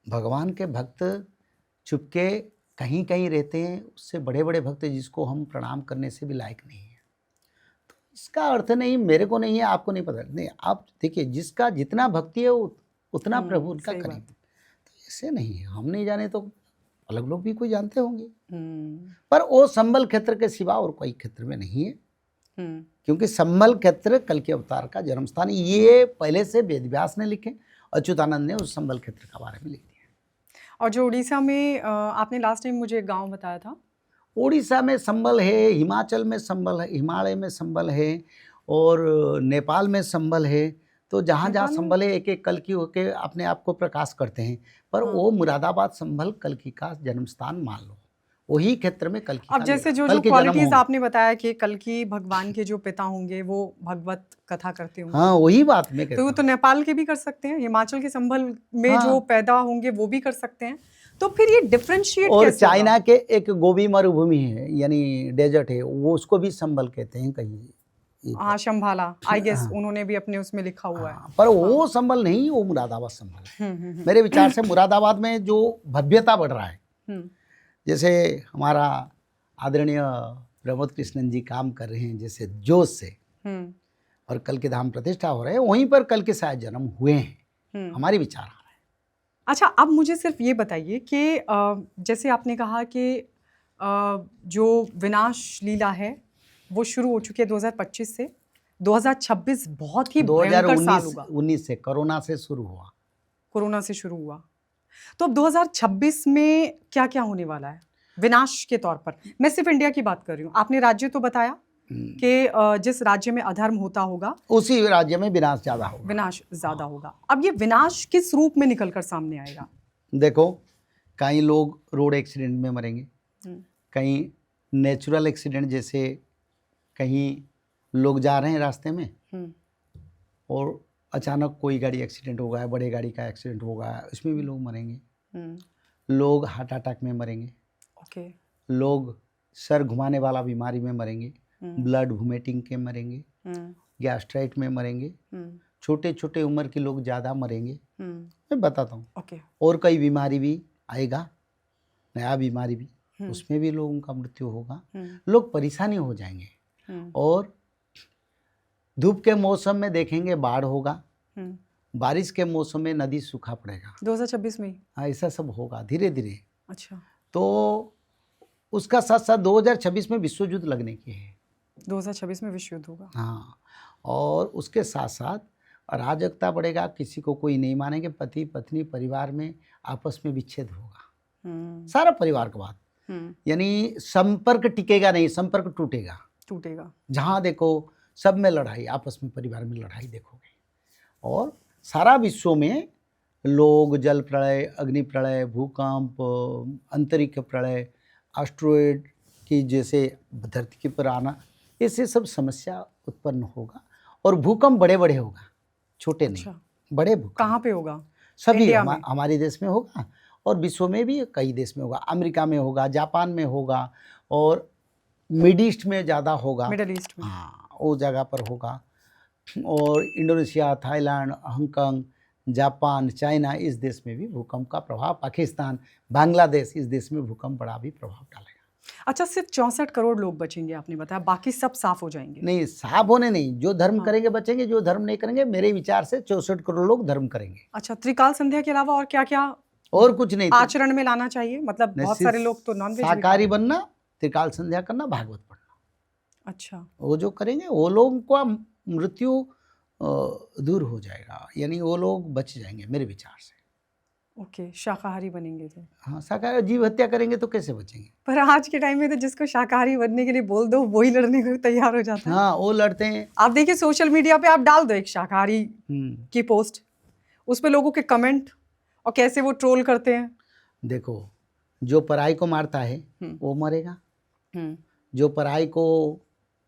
भगवान के भक्त चुपके कहीं कहीं रहते हैं, उससे बड़े बड़े भक्त जिसको हम प्रणाम करने से भी लायक नहीं है। तो इसका अर्थ नहीं मेरे को नहीं है, आपको नहीं पता नहीं। आप देखिए, जिसका जितना भक्ति है उतना प्रभु उनका करीब। तो ऐसे नहीं है, हम नहीं जाने तो अलग लोग भी कोई जानते होंगे, पर वो संबल क्षेत्र के सिवा और कोई क्षेत्र में नहीं है। क्योंकि संबल क्षेत्र कल के अवतार का जन्म स्थान, ये पहले से वेद व्यास ने लिखे, अच्युतानंद ने उस संबल क्षेत्र के बारे में लिख दिया। और जो उड़ीसा में आपने लास्ट टाइम मुझे एक गांव बताया था, उड़ीसा में संबल है, हिमाचल में संबल है, हिमालय में संबल है, और नेपाल में संबल है। तो जहाँ जहाँ संबल है, एक एक कल की होके अपने आप को प्रकाश करते हैं, पर वो मुरादाबाद संबल कल की का जन्म स्थान मान लो, वही क्षेत्र में कल की। अब जैसे जो क्वालिटीज आपने बताया कि कल की भगवान के जो पिता होंगे वो भगवत कथा करते होंगे, हाँ वही बात मैं कहता हूँ। तो नेपाल के भी कर सकते हैं, हिमाचल के संभल में जो पैदा होंगे वो भी कर सकते हैं। तो फिर ये डिफरेंशिएट और कैसे चाइना के एक गोबी मरुभूमि है, यानी डेजर्ट है, वो उसको भी संबल कहते हैं कहीं। हाँ, शंभाला, आई गेस उन्होंने भी अपने उसमें लिखा हुआ है। पर वो संबल नहीं, वो मुरादाबाद संबल है। मेरे विचार से मुरादाबाद में जो भव्यता बढ़ रहा है, जैसे हमारा आदरणीय प्रमोद कृष्णन जी काम कर रहे हैं जैसे जोश से, और कल के धाम प्रतिष्ठा हो रहे हैं, वहीं पर कल के शायद जन्म हुए हैं, हमारी विचार आ रहा है। अच्छा, अब मुझे सिर्फ ये बताइए कि जैसे आपने कहा कि जो विनाश लीला है वो शुरू हो चुकी है 2025 से, 2026 बहुत ही भयंकर साल होगा। 2019 से, कोरोना से शुरू हुआ। कोरोना से शुरू हुआ, तो अब 2026 में क्या क्या होने वाला है विनाश के तौर पर? मैं सिर्फ इंडिया की बात कर रही हूँ। आपने राज्य तो बताया कि जिस राज्य में अधर्म होता होगा उसी राज्य में विनाश ज्यादा होगा। विनाश ज्यादा होगा। अब ये विनाश किस रूप में निकलकर सामने आएगा? देखो, कई लोग रोड एक्सीडेंट में मरेंगे, कहीं नेचुरल एक्सीडेंट, जैसे कहीं लोग जा रहे हैं रास्ते में और अचानक कोई गाड़ी एक्सीडेंट हो गया, बड़े गाड़ी का एक्सीडेंट हो गया, इसमें भी लोग मरेंगे। लोग हार्ट अटैक में मरेंगे, लोग सर घुमाने वाला बीमारी में मरेंगे, ब्लड वोमिटिंग के मरेंगे, गैस्ट्राइट में मरेंगे, छोटे छोटे उम्र के लोग ज़्यादा मरेंगे, मैं बताता हूँ। और कई बीमारी भी आएगा, नया बीमारी भी, उसमें भी लोगों का मृत्यु होगा, लोग परेशानी हो जाएंगे। और धूप के मौसम में देखेंगे बाढ़ होगा, बारिश के मौसम में नदी सूखा पड़ेगा 2026 में। हाँ, ऐसा सब होगा धीरे धीरे। अच्छा, तो उसका साथ साथ 2026 में विश्व युद्ध लगने की है। 2026 में विश्व युद्ध होगा। हाँ, और उसके साथ साथ अराजकता बढ़ेगा, किसी को कोई नहीं मानेंगे, पति पत्नी परिवार में आपस में विच्छेद होगा, सारा परिवार का बात, यानी संपर्क टिकेगा नहीं, संपर्क टूटेगा। जहाँ देखो सब में लड़ाई, आपस में परिवार में लड़ाई देखोगे। और सारा विश्व में लोग जल प्रलय, अग्नि प्रलय, भूकंप, अंतरिक्ष प्रलय, एस्टेरॉयड की जैसे धरती के पर आना, ऐसे सब समस्या उत्पन्न होगा। और भूकंप बड़े बड़े होगा, छोटे नहीं। बड़े भूकंप कहाँ पे होगा? सभी हमारे देश में होगा। और विश्व में भी कई देश में होगा, अमेरिका में होगा, जापान में होगा और मिड ईस्ट में ज़्यादा होगा, मिडिल ईस्ट में। हाँ वो जगह पर होगा। और Indonesia, Thailand, Hong Kong, Japan, China, इस देश में भी भूकंप का प्रभाव, पाकिस्तान, बांग्लादेश, इस देश में भूकंप बड़ा भी प्रभाव डालेगा। अच्छा, सिर्फ 64 करोड़ लोग बचेंगे आपने बताया, बाकी सब साफ हो जाएंगे? नहीं, साफ होने नहीं, जो धर्म हाँ। करेंगे बचेंगे, जो धर्म नहीं करेंगे, मेरे विचार से 64 करोड़ लोग धर्म करेंगे। अच्छा, त्रिकाल संध्या के अलावा और क्या क्या और कुछ नहीं, आचरण में लाना चाहिए? मतलब बहुत सिर्फ सारे लोग तो नॉनवेज शाकाहारी बनना, त्रिकाल संध्या करना, भागवत पढ़ना। अच्छा, वो जो करेंगे वो लोगों का मृत्यु दूर हो जाएगा, यानी वो लोग बच जाएंगे मेरे विचार से। ओके, शाकाहारी बनेंगे तो। हाँ, शाकाहारी, जीव हत्या करेंगे तो कैसे बचेंगे? पर आज के टाइम में तो जिसको शाकाहारी बनने के लिए बोल दो वही लड़ने को तैयार हो जाता है। हाँ, वो लड़ते हैं। आप देखिए सोशल मीडिया पे आप डाल दो एक शाकाहारी की पोस्ट, उस पे लोगों के कमेंट और कैसे वो ट्रोल करते हैं। देखो, जो पराई को मारता है वो मरेगा, जो पराई को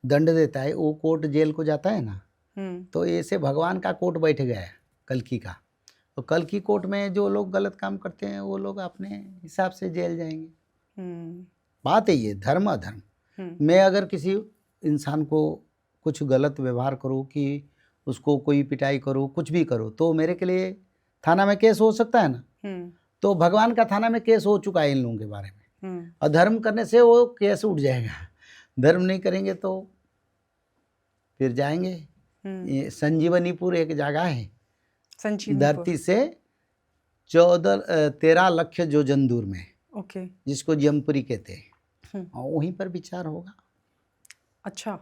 दंड देता है वो कोर्ट जेल को जाता है ना। तो ऐसे भगवान का कोर्ट बैठ गया है कल्कि का, तो कल्कि कोर्ट में जो लोग गलत काम करते हैं वो लोग अपने हिसाब से जेल जाएंगे। बात है ये धर्म अधर्म। मैं अगर किसी इंसान को कुछ गलत व्यवहार करूँ कि उसको कोई पिटाई करूँ, कुछ भी करूँ, तो मेरे के लिए थाना में केस हो सकता है ना। तो भगवान का थाना में केस हो चुका है इन लोगों के बारे में। अधर्म करने से वो केस उठ जाएगा, धर्म नहीं करेंगे तो फिर जाएंगे। ये संजीवनीपुर एक जगह है धरती से 13 लाख योजन दूर में, ओके, जिसको जमपुरी कहते हैं, और वहीं पर विचार होगा। अच्छा,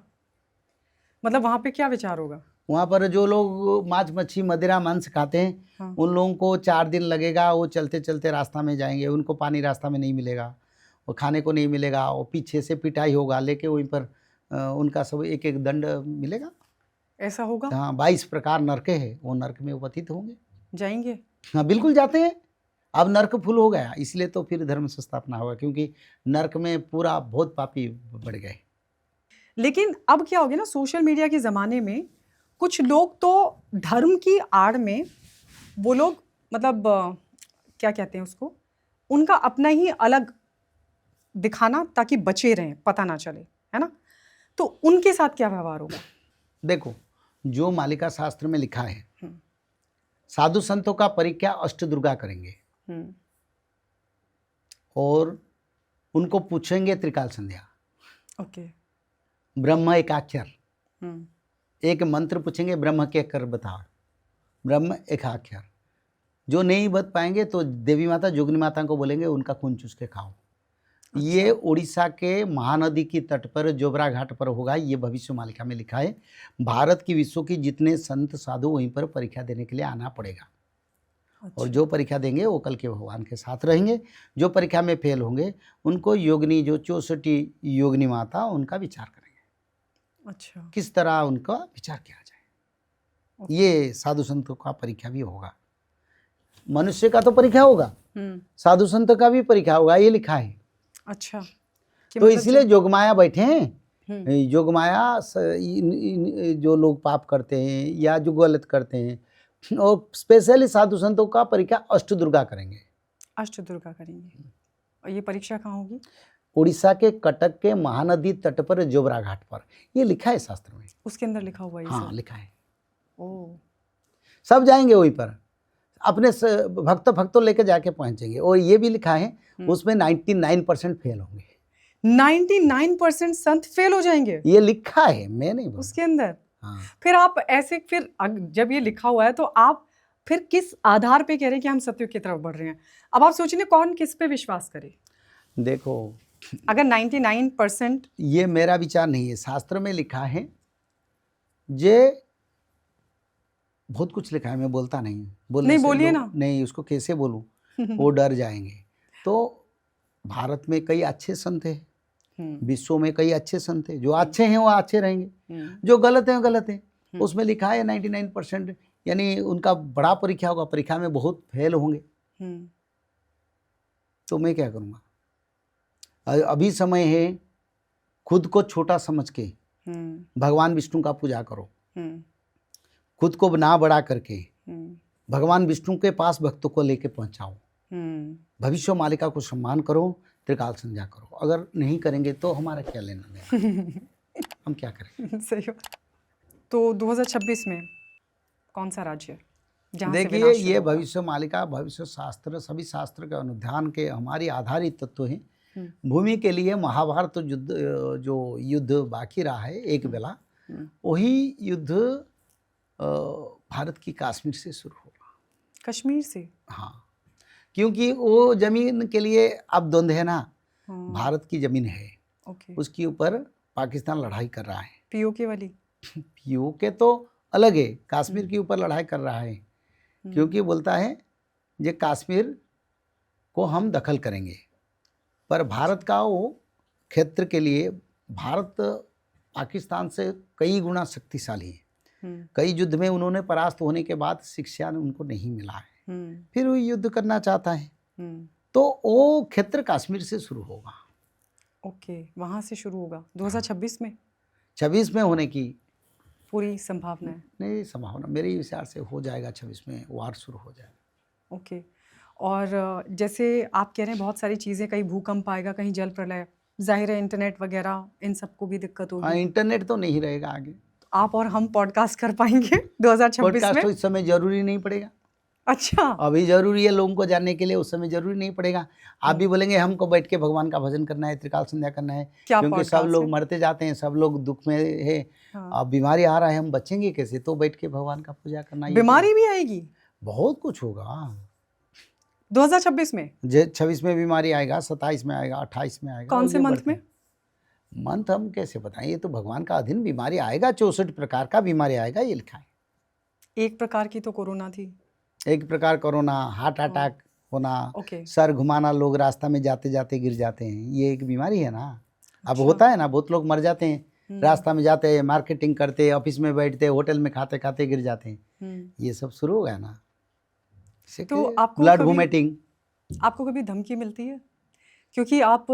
मतलब वहाँ पे क्या विचार होगा? वहाँ पर जो लोग मांस मच्छी मदिरा मांस खाते हैं, उन लोगों को 4 दिन लगेगा, वो चलते चलते रास्ता में जाएंगे, उनको पानी रास्ता में नहीं मिलेगा, वो खाने को नहीं मिलेगा, और पीछे से पिटाई होगा, लेके वहीं पर उनका सब एक एक दंड मिलेगा। ऐसा होगा? हाँ, 22 प्रकार नरके है, वो नरक में उपस्थित होंगे। जाएंगे? हाँ, बिल्कुल जाते हैं। अब नरक फुल हो गया, इसलिए तो फिर धर्म संस्थापना होगा, क्योंकि नरक में पूरा बहुत पापी बढ़ गए। लेकिन अब क्या हो गया ना, सोशल मीडिया के ज़माने में कुछ लोग तो धर्म की आड़ में वो लोग मतलब क्या कहते हैं उसको, उनका अपना ही अलग दिखाना ताकि बचे रहें, पता ना चले, है ना। तो उनके साथ क्या व्यवहार होगा? देखो, जो मालिका शास्त्र में लिखा है, साधु संतों का परिक्या अष्टदुर्गा करेंगे और उनको पूछेंगे त्रिकाल संध्या। ओके, ब्रह्म एकाक्षर, एक मंत्र पूछेंगे, ब्रह्म के अक्षर बताओ, ब्रह्म एकाक्षर। जो नहीं बता पाएंगे तो देवी माता जोगिनी माता को बोलेंगे उनका खून चूस के खाओ। अच्छा। ये उड़ीसा के महानदी की तट पर जोबरा घाट पर होगा, ये भविष्य मालिका में लिखा है। भारत की विश्व की जितने संत साधु वहीं पर परीक्षा देने के लिए आना पड़ेगा। अच्छा। और जो परीक्षा देंगे वो कल के भगवान के साथ रहेंगे। जो परीक्षा में फेल होंगे उनको योगिनी, जो 64 योगिनी माता, उनका विचार करेंगे। अच्छा, किस तरह उनका विचार किया जाए। ये साधु संतों का परीक्षा भी होगा। मनुष्य का तो परीक्षा होगा, साधु संत का भी परीक्षा होगा, ये लिखा है। अच्छा, तो इसलिए जोगमाया बैठे हैं। जोगमाया जो लोग पाप करते हैं या जो गलत करते हैं, और स्पेशली साधु संतों का परीक्षा अष्टदुर्गा करेंगे। अष्टदुर्गा करेंगे। और ये परीक्षा कहाँ होगी? उड़ीसा के कटक के महानदी तट पर जोबरा घाट पर, ये लिखा है शास्त्र में। उसके अंदर लिखा हुआ है? हाँ, लिखा है। ओ, सब जाएंगे वहीं पर, अपने भक्तों लेके जाके पहुंचेंगे। और ये भी लिखा है उसमें 99% फेल होंगे। 99% संत फेल हो जाएंगे, ये लिखा है, मैं नहीं बोल उसके अंदर। हाँ। फिर आप ऐसे, फिर जब ये लिखा हुआ है तो आप फिर किस आधार पे कह रहे हैं कि हम सत्य की तरफ बढ़ रहे हैं? अब आप सोचिए कौन किस पे विश्वास करे? देखो, अगर 99%, ये मेरा विचार नहीं है, शास्त्र में लिखा है। जे बहुत कुछ लिखा है, मैं बोलता नहीं, नहीं बोलिए ना। नहीं, उसको कैसे बोलूं वो डर जाएंगे। तो भारत में कई अच्छे संत हैं, विश्व में कई अच्छे संत हैं। जो अच्छे हैं वो अच्छे रहेंगे, जो गलत हैं वो गलत हैं। उसमें लिखा है 99%, यानी उनका बड़ा परीक्षा होगा, परीक्षा में बहुत फेल होंगे। तो मैं क्या करूँगा? अभी समय है, खुद को छोटा समझ के भगवान विष्णु का पूजा करो। खुद को ना बड़ा करके भगवान विष्णु के पास भक्तों को लेके पहुंचाओ। भविष्य मालिका को सम्मान करो, त्रिकाल संध्या करो। अगर नहीं करेंगे तो हमारा क्या लेना देना, हम क्या करें। सही बात। तो 2026 में कौन सा राज्य जहाँ से देखिए, विनाश शुरू ये होगा? भविष्य मालिका, भविष्य शास्त्र, सभी शास्त्र के अनुध्यान के हमारी आधारित तत्व हैं। हम्म, भूमि के लिए महाभारत युद्ध, जो युद्ध बाकी रहा है एक बेला, वही युद्ध भारत की कश्मीर से शुरू होगा। कश्मीर से? हाँ, क्योंकि वो जमीन के लिए अब द्वंद्व है ना, हाँ, भारत की जमीन है, ओके। उसके ऊपर पाकिस्तान लड़ाई कर रहा है। पीओके वाली? पीओके तो अलग है, कश्मीर के ऊपर लड़ाई कर रहा है, क्योंकि बोलता है ये कश्मीर को हम दखल करेंगे। पर भारत का वो क्षेत्र के लिए भारत पाकिस्तान से कई गुना शक्तिशाली है। कई युद्ध में उन्होंने परास्त होने के बाद शिक्षा उनको नहीं मिला है, फिर वो युद्ध करना चाहता है, तो वो क्षेत्र कश्मीर से शुरू होगा। ओके, वहाँ से शुरू होगा 2026 में? 26 में होने की पूरी संभावना है? नहीं, संभावना मेरे विचार से हो जाएगा, 26 में वार शुरू हो जाएगा। ओके। और जैसे आप कह रहे हैं बहुत सारी चीज़ें, कहीं भूकंप आएगा, कहीं जल प्रलय, जाहिर है इंटरनेट वगैरह इन सबको भी दिक्कत हाँ, होगी। इंटरनेट तो नहीं रहेगा आगे। आप और हम पॉडकास्ट कर पाएंगे 2026 पॉडकास्ट में? तो इस समय जरूरी नहीं पड़ेगा। अच्छा, अभी जरूरी है लोगों को जानने के लिए, उस समय जरूरी नहीं पड़ेगा। आप भी बोलेंगे हमको बैठ के भगवान का भजन करना है, त्रिकाल संध्या करना है, क्या क्योंकि सब podcast लोग है? मरते जाते हैं, सब लोग दुख में है। हाँ। अब बीमारी आ रहा है, हम बचेंगे कैसे? तो बैठ के भगवान का पूजा करना। बीमारी भी आएगी बहुत कुछ होगा 2026 में? 26 में बीमारी आएगा, 27 में आएगा, 28 में आएगा। कौन से मंथ में? मंथ हम कैसे बताएं, ये तो भगवान का अधीन बीमारी आएगा, 64 प्रकार का बीमारी आएगा, ये लिखा है। एक प्रकार की तो कोरोना थी। एक प्रकार कोरोना, हार्ट अटैक होना, ओके। सर घुमाना, लोग रास्ता में जाते जाते गिर जाते हैं, ये एक बीमारी है ना। अब अच्छा। होता है ना, बहुत लोग मर जाते हैं, रास्ता में जाते हैं, मार्केटिंग करते, ऑफिस में बैठते, होटल में खाते खाते गिर जाते हैं, ये सब शुरू हो गया ना। तो आपको ब्लड कभी- वोमिटिंग। आपको कभी धमकी मिलती है? क्योंकि आप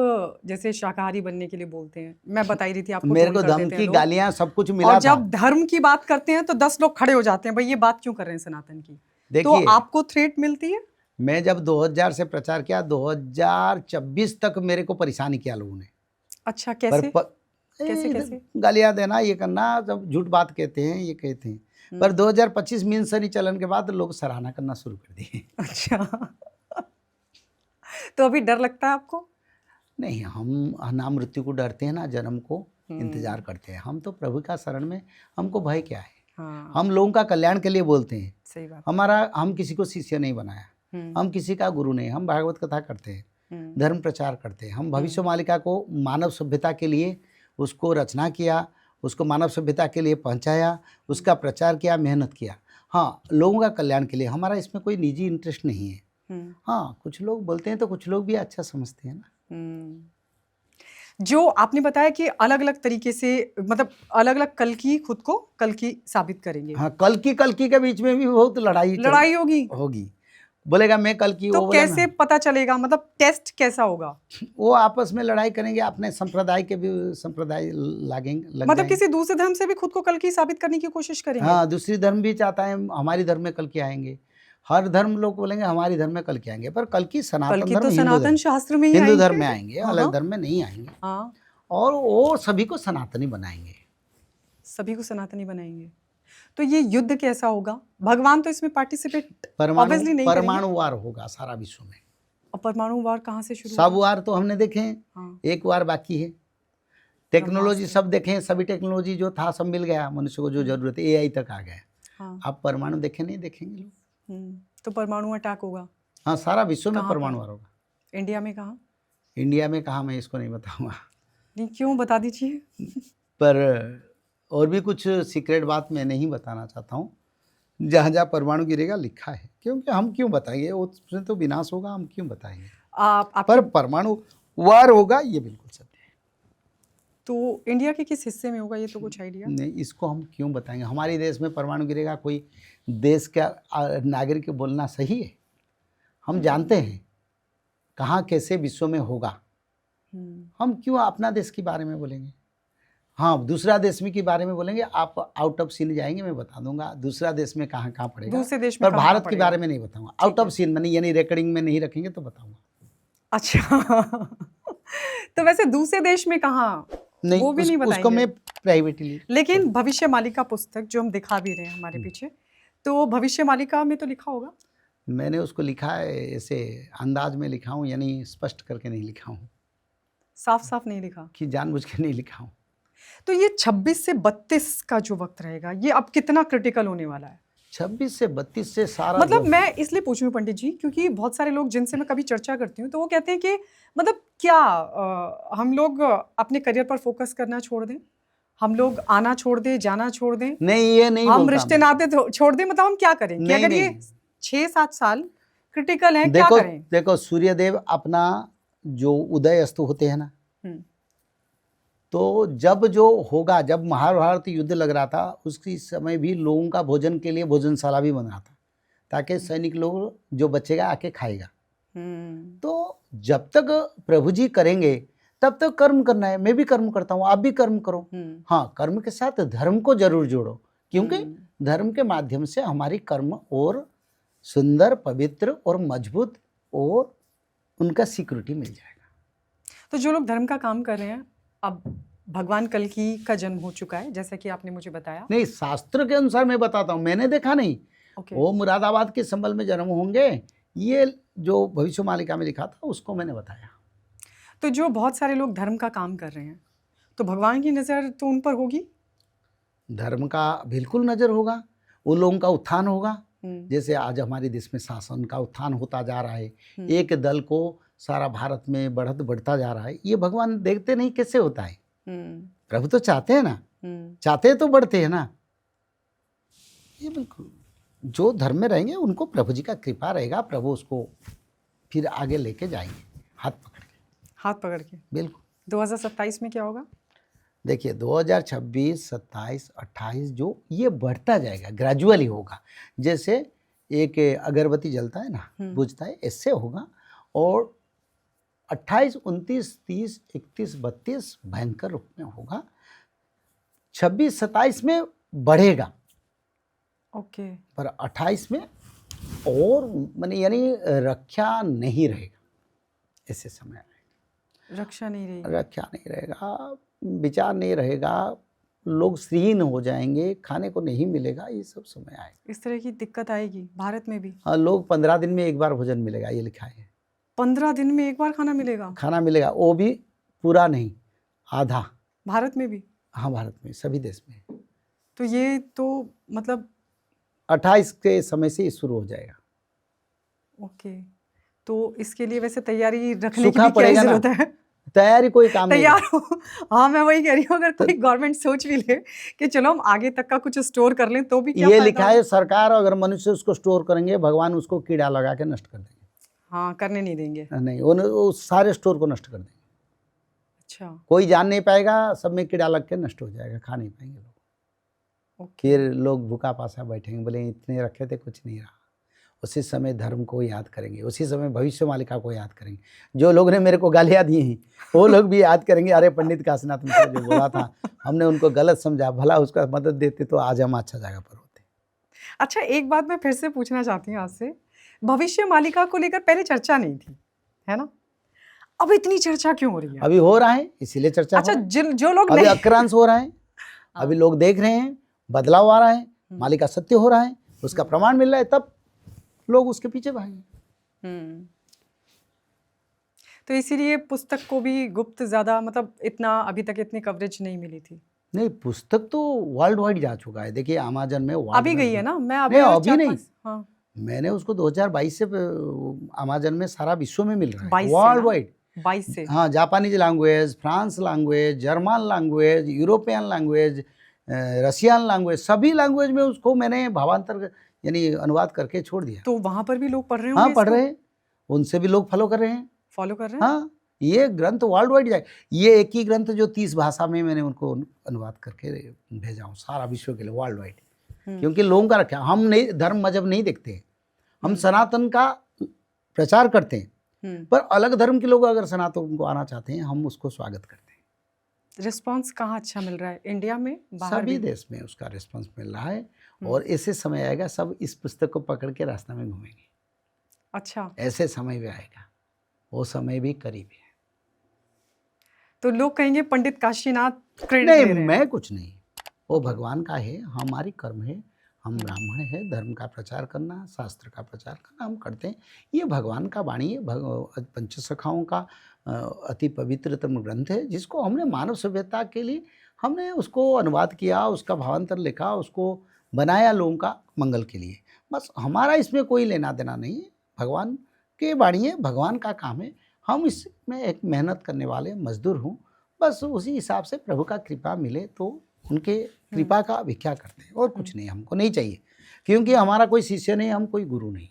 जैसे शाकाहारी बनने के लिए बोलते हैं, मैं बता ही रही थी आपको, मेरे ट्रोल को कर देते हैं धमकी, लोग। गालियां, सब कुछ मिला और था। जब धर्म की बात करते हैं तो 10 लोग खड़े हो जाते हैं, भाई ये बात क्यों कर रहे हैं सनातन की? तो देखिए, आपको थ्रेट मिलती है? मैं जब 2000 से प्रचार किया, 2024 तक मेरे को परेशान किया लोगों ने। अच्छा, कैसे? कैसे? गालियां देना, ये करना, जब झूठ बात कहते हैं, ये कहते हैं। पर 2025 मिनसरी चलन के बाद लोग सराहना करना शुरू कर दिए। अच्छा तो अभी डर लगता है आपको? नहीं, हम ना मृत्यु को डरते हैं ना जन्म को इंतजार करते हैं। हम तो प्रभु का शरण में, हमको भय क्या है। हाँ, हम लोगों का कल्याण के लिए बोलते हैं। सही बात। हम किसी को शिष्य नहीं बनाया, हम किसी का गुरु नहीं। हम भागवत कथा करते हैं, धर्म प्रचार करते हैं। हम भविष्य मालिका को मानव सभ्यता के लिए उसको रचना किया, उसको मानव सभ्यता के लिए पहुंचाया, उसका प्रचार किया, मेहनत किया। हाँ, लोगों का कल्याण के लिए। हमारा इसमें कोई निजी इंटरेस्ट नहीं है। हाँ, कुछ लोग बोलते हैं तो कुछ लोग भी अच्छा समझते हैं ना। जो आपने बताया कि अलग अलग तरीके से, मतलब अलग अलग कल की, खुद को कल की साबित करेंगे। हाँ, कल की के बीच में भी बहुत लड़ाई होगी। बोलेगा मैं कल की, तो वो कैसे पता चलेगा, मतलब टेस्ट कैसा होगा? वो आपस में लड़ाई करेंगे, अपने संप्रदाय के भी संप्रदाय लगेंगे, मतलब किसी दूसरे धर्म से भी खुद को कल की साबित करने की कोशिश करेंगे? हाँ, दूसरी धर्म भी चाहता है हमारी धर्म में कल की आएंगे। हर धर्म लोग बोलेंगे हमारी धर्म में कल की आएंगे, पर कल की सनातन धर्म, तो सनातन शास्त्र में ही हिंदू आएंगे। धर्म में आएंगे, अलग धर्म में नहीं आएंगे। हाँ, और वो सभी को सनातनी बनाएंगे। सभी को सनातनी बनाएंगे। तो ये युद्ध कैसा होगा? भगवान तो इसमें पार्टिसिपेट ऑब्वियसली नहीं करेंगे। परमाणु वार होगा सारा विश्व में। और परमाणु वार कहाँ से शुरू सब वार तो हमने देखे हैं। हाँ। एक वार बाकी है। टेक्नोलॉजी सब देखें, सभी टेक्नोलॉजी जो था सब मिल गया मनुष्य को, जो जरूरत है AI तक आ गया। हाँ। आप परमाणु देखे नहीं, देखेंगे लोग। तो परमाणु अटैक होगा? हाँ, सारा विश्व में परमाणु वार होगा। इंडिया में कहाँ? इंडिया में कहाँ, मैं इसको नहीं बताऊंगा। नहीं, क्यों, बता दीजिए। पर और भी कुछ सीक्रेट बात मैं नहीं बताना चाहता हूँ। जहाँ जहाँ परमाणु गिरेगा लिखा है, क्योंकि हम क्यों बताएंगे, उसमें तो विनाश होगा, हम क्यों बताएंगे। पर परमाणु वार होगा, ये बिल्कुल सत्य है। तो इंडिया के किस हिस्से में होगा, ये तो कुछ आइडिया नहीं, इसको हम क्यों बताएंगे। हमारे देश में परमाणु गिरेगा, कोई देश का नागरिक बोलना सही है? हम जानते हैं कहाँ कैसे विश्व में होगा, हम क्यों अपना देश के बारे में बोलेंगे। हाँ, दूसरा देश में के बारे में बोलेंगे, आप आउट ऑफ सीन जाएंगे, मैं बता दूंगा दूसरा देश में कहाँ कहाँ पड़ेगा, दूसरे देश में पर भारत के बारे में नहीं बताऊंगा। आउट ऑफ सीन यानी रिकॉर्डिंग में नहीं रखेंगे तो बताऊंगा। अच्छा। तो वैसे दूसरे देश में कहाँ, नहीं, वो भी नहीं उसको बताएंगे। मैं प्राइवेटली। लेकिन भविष्य मालिका पुस्तक जो हम दिखा भी रहे हैं हमारे पीछे, तो भविष्य मालिका में तो लिखा होगा। मैंने उसको लिखा है ऐसे अंदाज में लिखा हूँ, यानी स्पष्ट करके नहीं लिखा हूँ, साफ साफ नहीं लिखा। कि जानबूझ के नहीं लिखा हूँ। तो ये 26 से 32 का जो वक्त रहेगा, ये अब कितना क्रिटिकल होने वाला है? 26 से 32 से सारा मतलब जो मैं इसलिए पूछ रही हूँ पंडित जी, क्योंकि बहुत सारे लोग जिनसे मैं कभी चर्चा करती हूँ तो वो कहते हैं कि मतलब क्या हम लोग अपने करियर पर फोकस करना छोड़ दें, हम लोग आना छोड़ दें, जाना छोड़ दें, नहीं, ये नहीं हम बोलता रिश्ते मैं। नाते छोड़ दें, मतलब हम क्या करें कि नहीं अगर ये नहीं 6-7 साल क्रिटिकल हैं, क्या देखो करें? देखो, सूर्यदेव अपना जो उदय अस्त होते हैं ना, हम्म, तो जब जो होगा, जब महाभारत युद्ध लग रहा था उसकी समय भी लोगों का भोजन के लिए भोजनशाला भी बन रहा था, ताकि सैनिक लोग जो बचेगा आके खाएगा। तो जब तक प्रभु जी करेंगे तब तक कर्म करना है। मैं भी कर्म करता हूँ, आप भी कर्म करो। हाँ, कर्म के साथ धर्म को जरूर जोड़ो, क्योंकि धर्म के माध्यम से हमारी कर्म और सुंदर, पवित्र और मजबूत और उनका सिक्योरिटी मिल जाएगा। तो जो लोग धर्म का काम कर रहे हैं, अब भगवान कल्कि का जन्म हो चुका है जैसा कि आपने मुझे बताया। नहीं, शास्त्र के अनुसार मैं बताता हूँ, मैंने देखा नहीं। ओके। वो मुरादाबाद के संबल में जन्म होंगे, ये जो भविष्य मालिका में लिखा था उसको मैंने बताया। तो जो बहुत सारे लोग धर्म का काम कर रहे हैं, तो भगवान की नज़र तो उन पर होगी। धर्म का बिल्कुल नजर होगा, उन लोगों का उत्थान होगा। जैसे आज हमारे देश में शासन का उत्थान होता जा रहा है, एक दल को सारा भारत में बढ़ता जा रहा है, ये भगवान देखते नहीं कैसे होता है। प्रभु तो चाहते हैं ना, चाहते हैं तो बढ़ते हैं ना। ये बिल्कुल जो धर्म में रहेंगे उनको प्रभु जी का कृपा रहेगा, प्रभु उसको फिर आगे लेके जाएंगे हाथ पकड़ के। हाथ पकड़ के, बिल्कुल। 2027 में क्या होगा? देखिए 2026, 27, 28 जो ये बढ़ता जाएगा, ग्रेजुअली होगा। जैसे एक अगरबत्ती जलता है ना, बुझता है, ऐसे होगा। और 28, 29, 30, 31, 32 भयंकर रूप में होगा। 26, 27 में बढ़ेगा, ओके। पर 28 में और माने यानी रक्षा नहीं रहेगा। ऐसे समय आएगा, रक्षा नहीं रहेगी, रक्षा नहीं रहेगा, विचार नहीं रहेगा, लोग श्रीहीन हो जाएंगे, खाने को नहीं मिलेगा, ये सब समय आएगा। इस तरह की दिक्कत आएगी भारत में भी। हाँ, लोग 15 दिन में एक बार भोजन मिलेगा, ये लिखा है। 15 दिन में एक बार खाना मिलेगा? खाना मिलेगा, वो भी पूरा नहीं, आधा। भारत में भी? हाँ, भारत में, सभी देश में। तो ये तो मतलब 28 के समय से शुरू हो जाएगा। ओके। तो इसके लिए वैसे तैयारी रखने की सूखा भी क्या पड़ेगा ना, जरूरत है? तैयारी कोई काम नहीं तैयार हो। हाँ, मैं वही कह रही हूँ, अगर कोई गवर्नमेंट सोच भी ले कि चलो हम आगे तक का कुछ स्टोर कर लें तो भी क्या ये फायदा लिखा होगा? है, सरकार अगर मनुष्य उसको स्टोर करेंगे, भगवान उसको कीड़ा लगा के नष्ट कर देंगे। हाँ, करने नहीं देंगे। नहीं, वो सारे स्टोर को नष्ट कर देंगे। अच्छा। कोई जान नहीं पाएगा, सब में कीड़ा लग के नष्ट हो जाएगा, खा नहीं पाएंगे लोग। फिर लोग भूखा पासा बैठेंगे, बोले इतने रखे थे कुछ नहीं रहा। उसी समय धर्म को याद करेंगे, उसी समय भविष्य मालिका को याद करेंगे। जो लोग ने मेरे को गालियाँ दी हैं वो लोग भी याद करेंगे, अरे पंडित काशीनाथ मिश्र जो बोला था, हमने उनको गलत समझा, भला उसका मदद देते तो आज हम अच्छा जगह पर होते। अच्छा, एक बात मैं फिर से पूछना चाहती हूँ आपसे, भविष्य मालिका को लेकर पहले चर्चा नहीं थी, है ना? अब इतनी चर्चा क्यों हो रही है? अभी हो रहा है, इसीलिए चर्चा अच्छा, हो रहा है। जो लोग अभी नहीं, अक्रांश हो रहा है, अभी लोग देख रहे हैं, बदलाव आ रहा है, मालिका सत्य हो रहा है, उसका प्रमाण मिल रहा है, तब लोग उसके पीछे भागेंगे। तो इसीलिए पुस्तक को भी गुप्त ज्यादा, मतलब इतना अभी तक इतनी कवरेज नहीं मिली थी। नहीं, पुस्तक तो वर्ल्ड वाइड जा चुका है। देखिए अमेजन में अभी गई है ना? मैं अभी नहीं, हाँ, मैंने उसको 2022 से अमेजन में सारा विश्व में मिल रहा है, 22 वर्ल्ड वाइड। 22 से। हाँ, Japanese language, France language, German language, European language, Russian language, सभी लैंग्वेज में उसको मैंने भावांतर यानी अनुवाद करके छोड़ दिया। तो वहां पर भी लोग पढ़ रहे होंगे? हाँ, पढ़ रहे हैं, उनसे भी लोग फॉलो कर रहे हैं, फॉलो कर रहे हैं। हाँ, ये ग्रंथ वर्ल्ड वाइड जाए। ये एक ही ग्रंथ जो 30 भाषा में मैंने उनको अनुवाद करके भेजा हूँ सारा विश्व के लिए, वर्ल्ड वाइड। क्योंकि लोगों का रखा, हम नहीं धर्म मजहब नहीं देखते हैं, हम सनातन का प्रचार करते हैं, पर अलग धर्म के लोग अगर सनातन को आना चाहते हैं, हम उसको स्वागत करते हैं। रिस्पांस कहाँ अच्छा मिल रहा है? इंडिया में, बाहर सभी भी? देश में उसका रिस्पांस मिल रहा है। और ऐसे समय आएगा, सब इस पुस्तक को पकड़ के रास्ता में घूमेंगे। अच्छा, ऐसे समय भी आएगा। वो समय भी करीब है। तो लोग कहेंगे पंडित काशीनाथ क्रेडिट ले नहीं, रहे हैं। मैं कुछ नहीं, वो भगवान का है, हमारी कर्म है। हम ब्राह्मण हैं, धर्म का प्रचार करना, शास्त्र का प्रचार करना हम करते हैं। ये भगवान का वाणी है, पंचसखाओं का अति पवित्रतम ग्रंथ है, जिसको हमने मानव सभ्यता के लिए हमने उसको अनुवाद किया, उसका भावांतर लिखा, उसको बनाया लोगों का मंगल के लिए। बस हमारा इसमें कोई लेना देना नहीं है, भगवान के वाणी है, भगवान का काम है। हम इसमें एक मेहनत करने वाले मजदूर हूँ, बस उसी हिसाब से प्रभु का कृपा मिले तो उनके कृपा का अभिख्या करते हैं, और कुछ नहीं, हमको नहीं चाहिए, क्योंकि हमारा कोई शिष्य नहीं, हम कोई गुरु नहीं।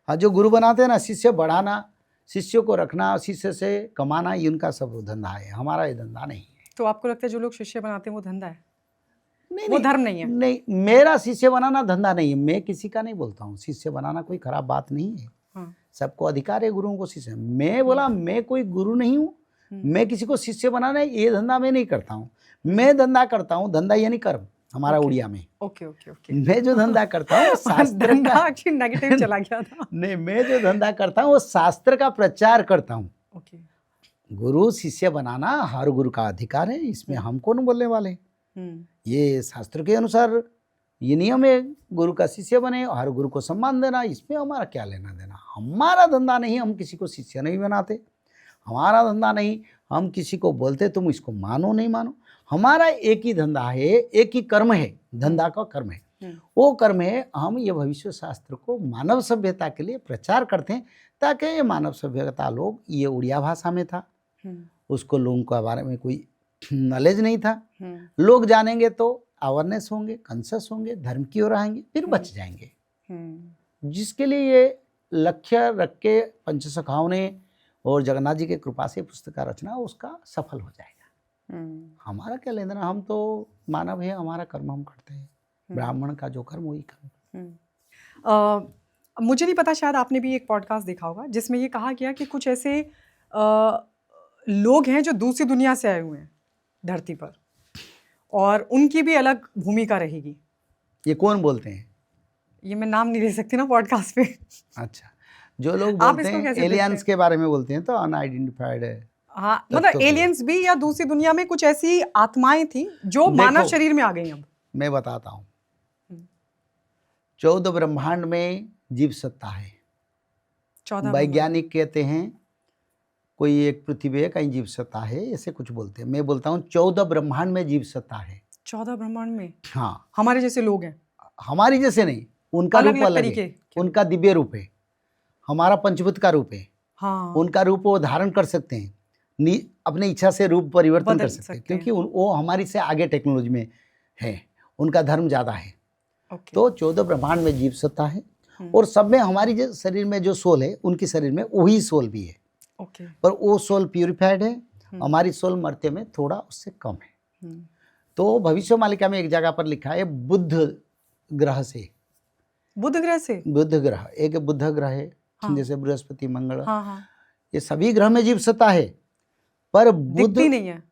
हाँ, जो गुरु बनाते हैं ना, शिष्य बढ़ाना, शिष्यों को रखना, शिष्य से कमाना, ये उनका सब धंधा है, हमारा ये धंधा नहीं है। तो आपको लगता है जो लोग शिष्य बनाते हैं वो धंधा है? नहीं, वो धर्म नहीं है? नहीं, मेरा शिष्य बनाना धंधा नहीं है। मैं किसी का नहीं बोलता हूँ, शिष्य बनाना कोई खराब बात नहीं है। हाँ। सबको अधिकार है गुरुओं को शिष्य। मैं बोला मैं कोई गुरु नहीं हूँ, मैं किसी को शिष्य बनाना है ये धंधा मैं नहीं करता हूँ। मैं धंधा करता हूँ, धंधा यानी कर्म हमारा उड़िया में। Okay okay okay. मैं जो धंधा करता हूँ शास्त्र का नेगेटिव चला गया था। नहीं, मैं जो धंधा करता हूँ वो शास्त्र का प्रचार करता हूँ। ओके। गुरु शिष्य बनाना हर गुरु का अधिकार है, इसमें हम कौन बोलने वाले। ये शास्त्र के अनुसार ये नियम है, गुरु का शिष्य बने, हर गुरु को सम्मान देना, इसमें हमारा क्या लेना देना। हमारा धंधा नहीं, हम किसी को शिष्य नहीं बनाते। हमारा धंधा नहीं, हम किसी को बोलते तुम इसको मानो नहीं मानो। हमारा एक ही धंधा है, एक ही कर्म है, धंधा का कर्म है। वो कर्म है, हम ये भविष्य शास्त्र को मानव सभ्यता के लिए प्रचार करते हैं, ताकि ये मानव सभ्यता लोग, ये उड़िया भाषा में था, उसको लोगों के बारे में कोई नॉलेज नहीं था, लोग जानेंगे तो अवेयरनेस होंगे, कॉन्शियस होंगे, धर्म की ओर आएंगे, फिर बच जाएंगे। जिसके लिए ये लक्ष्य रख के पंचसखाओं ने और जगन्नाथ जी के कृपा से पुस्तक का रचना उसका सफल हो जाएगा। हमारा क्या लेना, हम तो मानव है, हमारा कर्म हम करते हैं, ब्राह्मण का जो कर्म वही कर्म। मुझे नहीं पता, शायद आपने भी एक पॉडकास्ट देखा होगा जिसमें ये कहा गया कि कुछ ऐसे लोग हैं जो दूसरी दुनिया से आए हुए हैं धरती पर, और उनकी भी अलग भूमिका रहेगी। ये कौन बोलते हैं? ये मैं नाम नहीं ले सकती ना पॉडकास्ट पे। अच्छा, जो लोग बोलते हैं एलियंस के बारे में बोलते हैं, तो अनआइडेंटिफाइड है। हाँ, मतलब एलियंस भी, या दूसरी दुनिया में कुछ ऐसी आत्माएं थी जो मानव शरीर में आ गई। अब मैं बताता हूँ, 14 ब्रह्मांड में जीव सत्ता है। 14 वैज्ञानिक कहते हैं कोई एक पृथ्वी है, कहीं जीव सत्ता है, ऐसे कुछ बोलते हैं। मैं बोलता हूँ 14 ब्रह्मांड में जीव सत्ता है। 14 ब्रह्मांड में? हाँ। हमारे जैसे लोग हैं? हमारी जैसे नहीं, उनका रूप अलग है, उनका दिव्य रूप है, हमारा पंचभूत का रूप है। हाँ। उनका रूप वो धारण कर सकते हैं, अपने इच्छा से रूप परिवर्तन कर सकते हैं, क्योंकि वो हमारी से आगे टेक्नोलॉजी में है, उनका धर्म ज़्यादा है। तो 14 ब्रह्मांड में जीव सत्ता है, और सब में हमारी शरीर में जो सोल है, उनकी शरीर में वही सोल भी है। पर वो सोल प्यूरिफाइड है, हमारी सोल मरते में थोड़ा उससे कम है। तो भविष्य मालिका में एक जगह पर लिखा है बुध ग्रह से। बुध ग्रह से? बुध ग्रह, एक बुध ग्रह है। हाँ। जैसे बृहस्पति, मंगल, हाँ। ये सभी ग्रह में जीव सत्ता है, पर बुध दिखती नहीं है।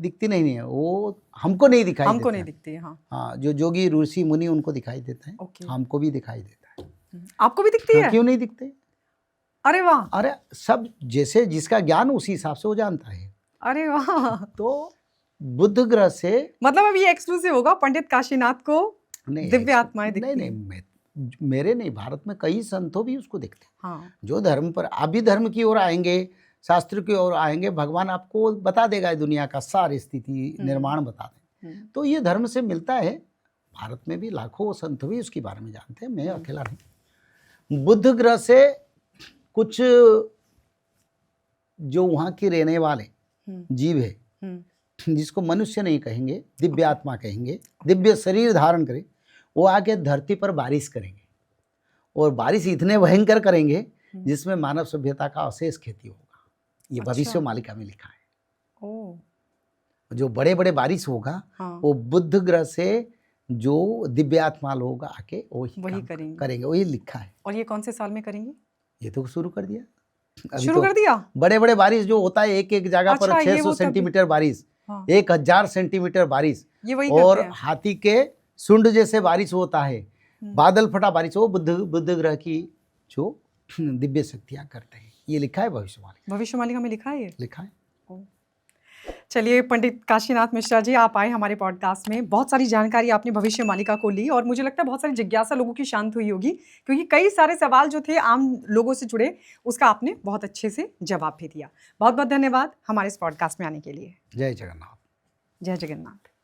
दिखती नहीं है, वो हमको नहीं दिखाई, हमको नहीं दिखती है। हाँ। हाँ, जो जोगी ऋषि मुनि उनको दिखाई देता है, हमको भी दिखाई देता है। आपको भी दिखती है? क्यों नहीं दिखते? अरे वाह! अरे सब जैसे जिसका ज्ञान उसी हिसाब से वो जानता है। अरे वाह! तो बुध ग्रह से, मतलब अब ये एक्सक्लूसिव होगा, पंडित काशीनाथ को दिव्य आत्माएं दिखती हैं? नहीं, मेरे नहीं, भारत में कई संतों भी उसको देखते हैं। हाँ। जो धर्म पर आप भी धर्म की ओर आएंगे, शास्त्र की ओर आएंगे, भगवान आपको बता देगा दुनिया का सारी स्थिति निर्माण बता दें। तो ये धर्म से मिलता है। भारत में भी लाखों संत भी उसके बारे में जानते हैं, मैं अकेला नहीं। बुध ग्रह से कुछ जो वहाँ के रहने वाले जीव है, जिसको मनुष्य नहीं कहेंगे, दिव्य आत्मा कहेंगे, दिव्य शरीर धारण करे, वो आके धरती पर बारिश करेंगे, और बारिश इतने भयंकर करेंगे जिसमें मानव सभ्यता का अशेष खेती होगा। ये भविष्य मालिका में लिखा है। जो बड़े बड़े बारिश होगा, हाँ। वो बुध ग्रह से जो दिव्य आत्मा लोग आके वही करेंगे, वही लिखा है। और ये कौन से साल में करेंगे? ये तो शुरू कर दिया। शुरू कर दिया? बड़े बड़े बारिश जो होता है, एक एक जगह पर 600 सेंटीमीटर बारिश, 1000 सेंटीमीटर बारिश, और हाथी के सुंड जैसे बारिश होता है, बादल फटा बारिश, वो बुध ग्रह की जो दिव्य शक्तियां करते हैं। ये लिखा है भविष्यवाणी, भविष्य मालिका में लिखा है ये? लिखा है। चलिए पंडित काशीनाथ मिश्रा जी, आप आए हमारे पॉडकास्ट में, बहुत सारी जानकारी आपने भविष्य मालिका को ली और मुझे लगता है बहुत सारी जिज्ञासा लोगों की शांत हुई होगी, क्योंकि कई सारे सवाल जो थे आम लोगों से जुड़े उसका आपने बहुत अच्छे से जवाब भी दिया। बहुत बहुत धन्यवाद हमारे इस पॉडकास्ट में आने के लिए। जय जगन्नाथ। जय जगन्नाथ।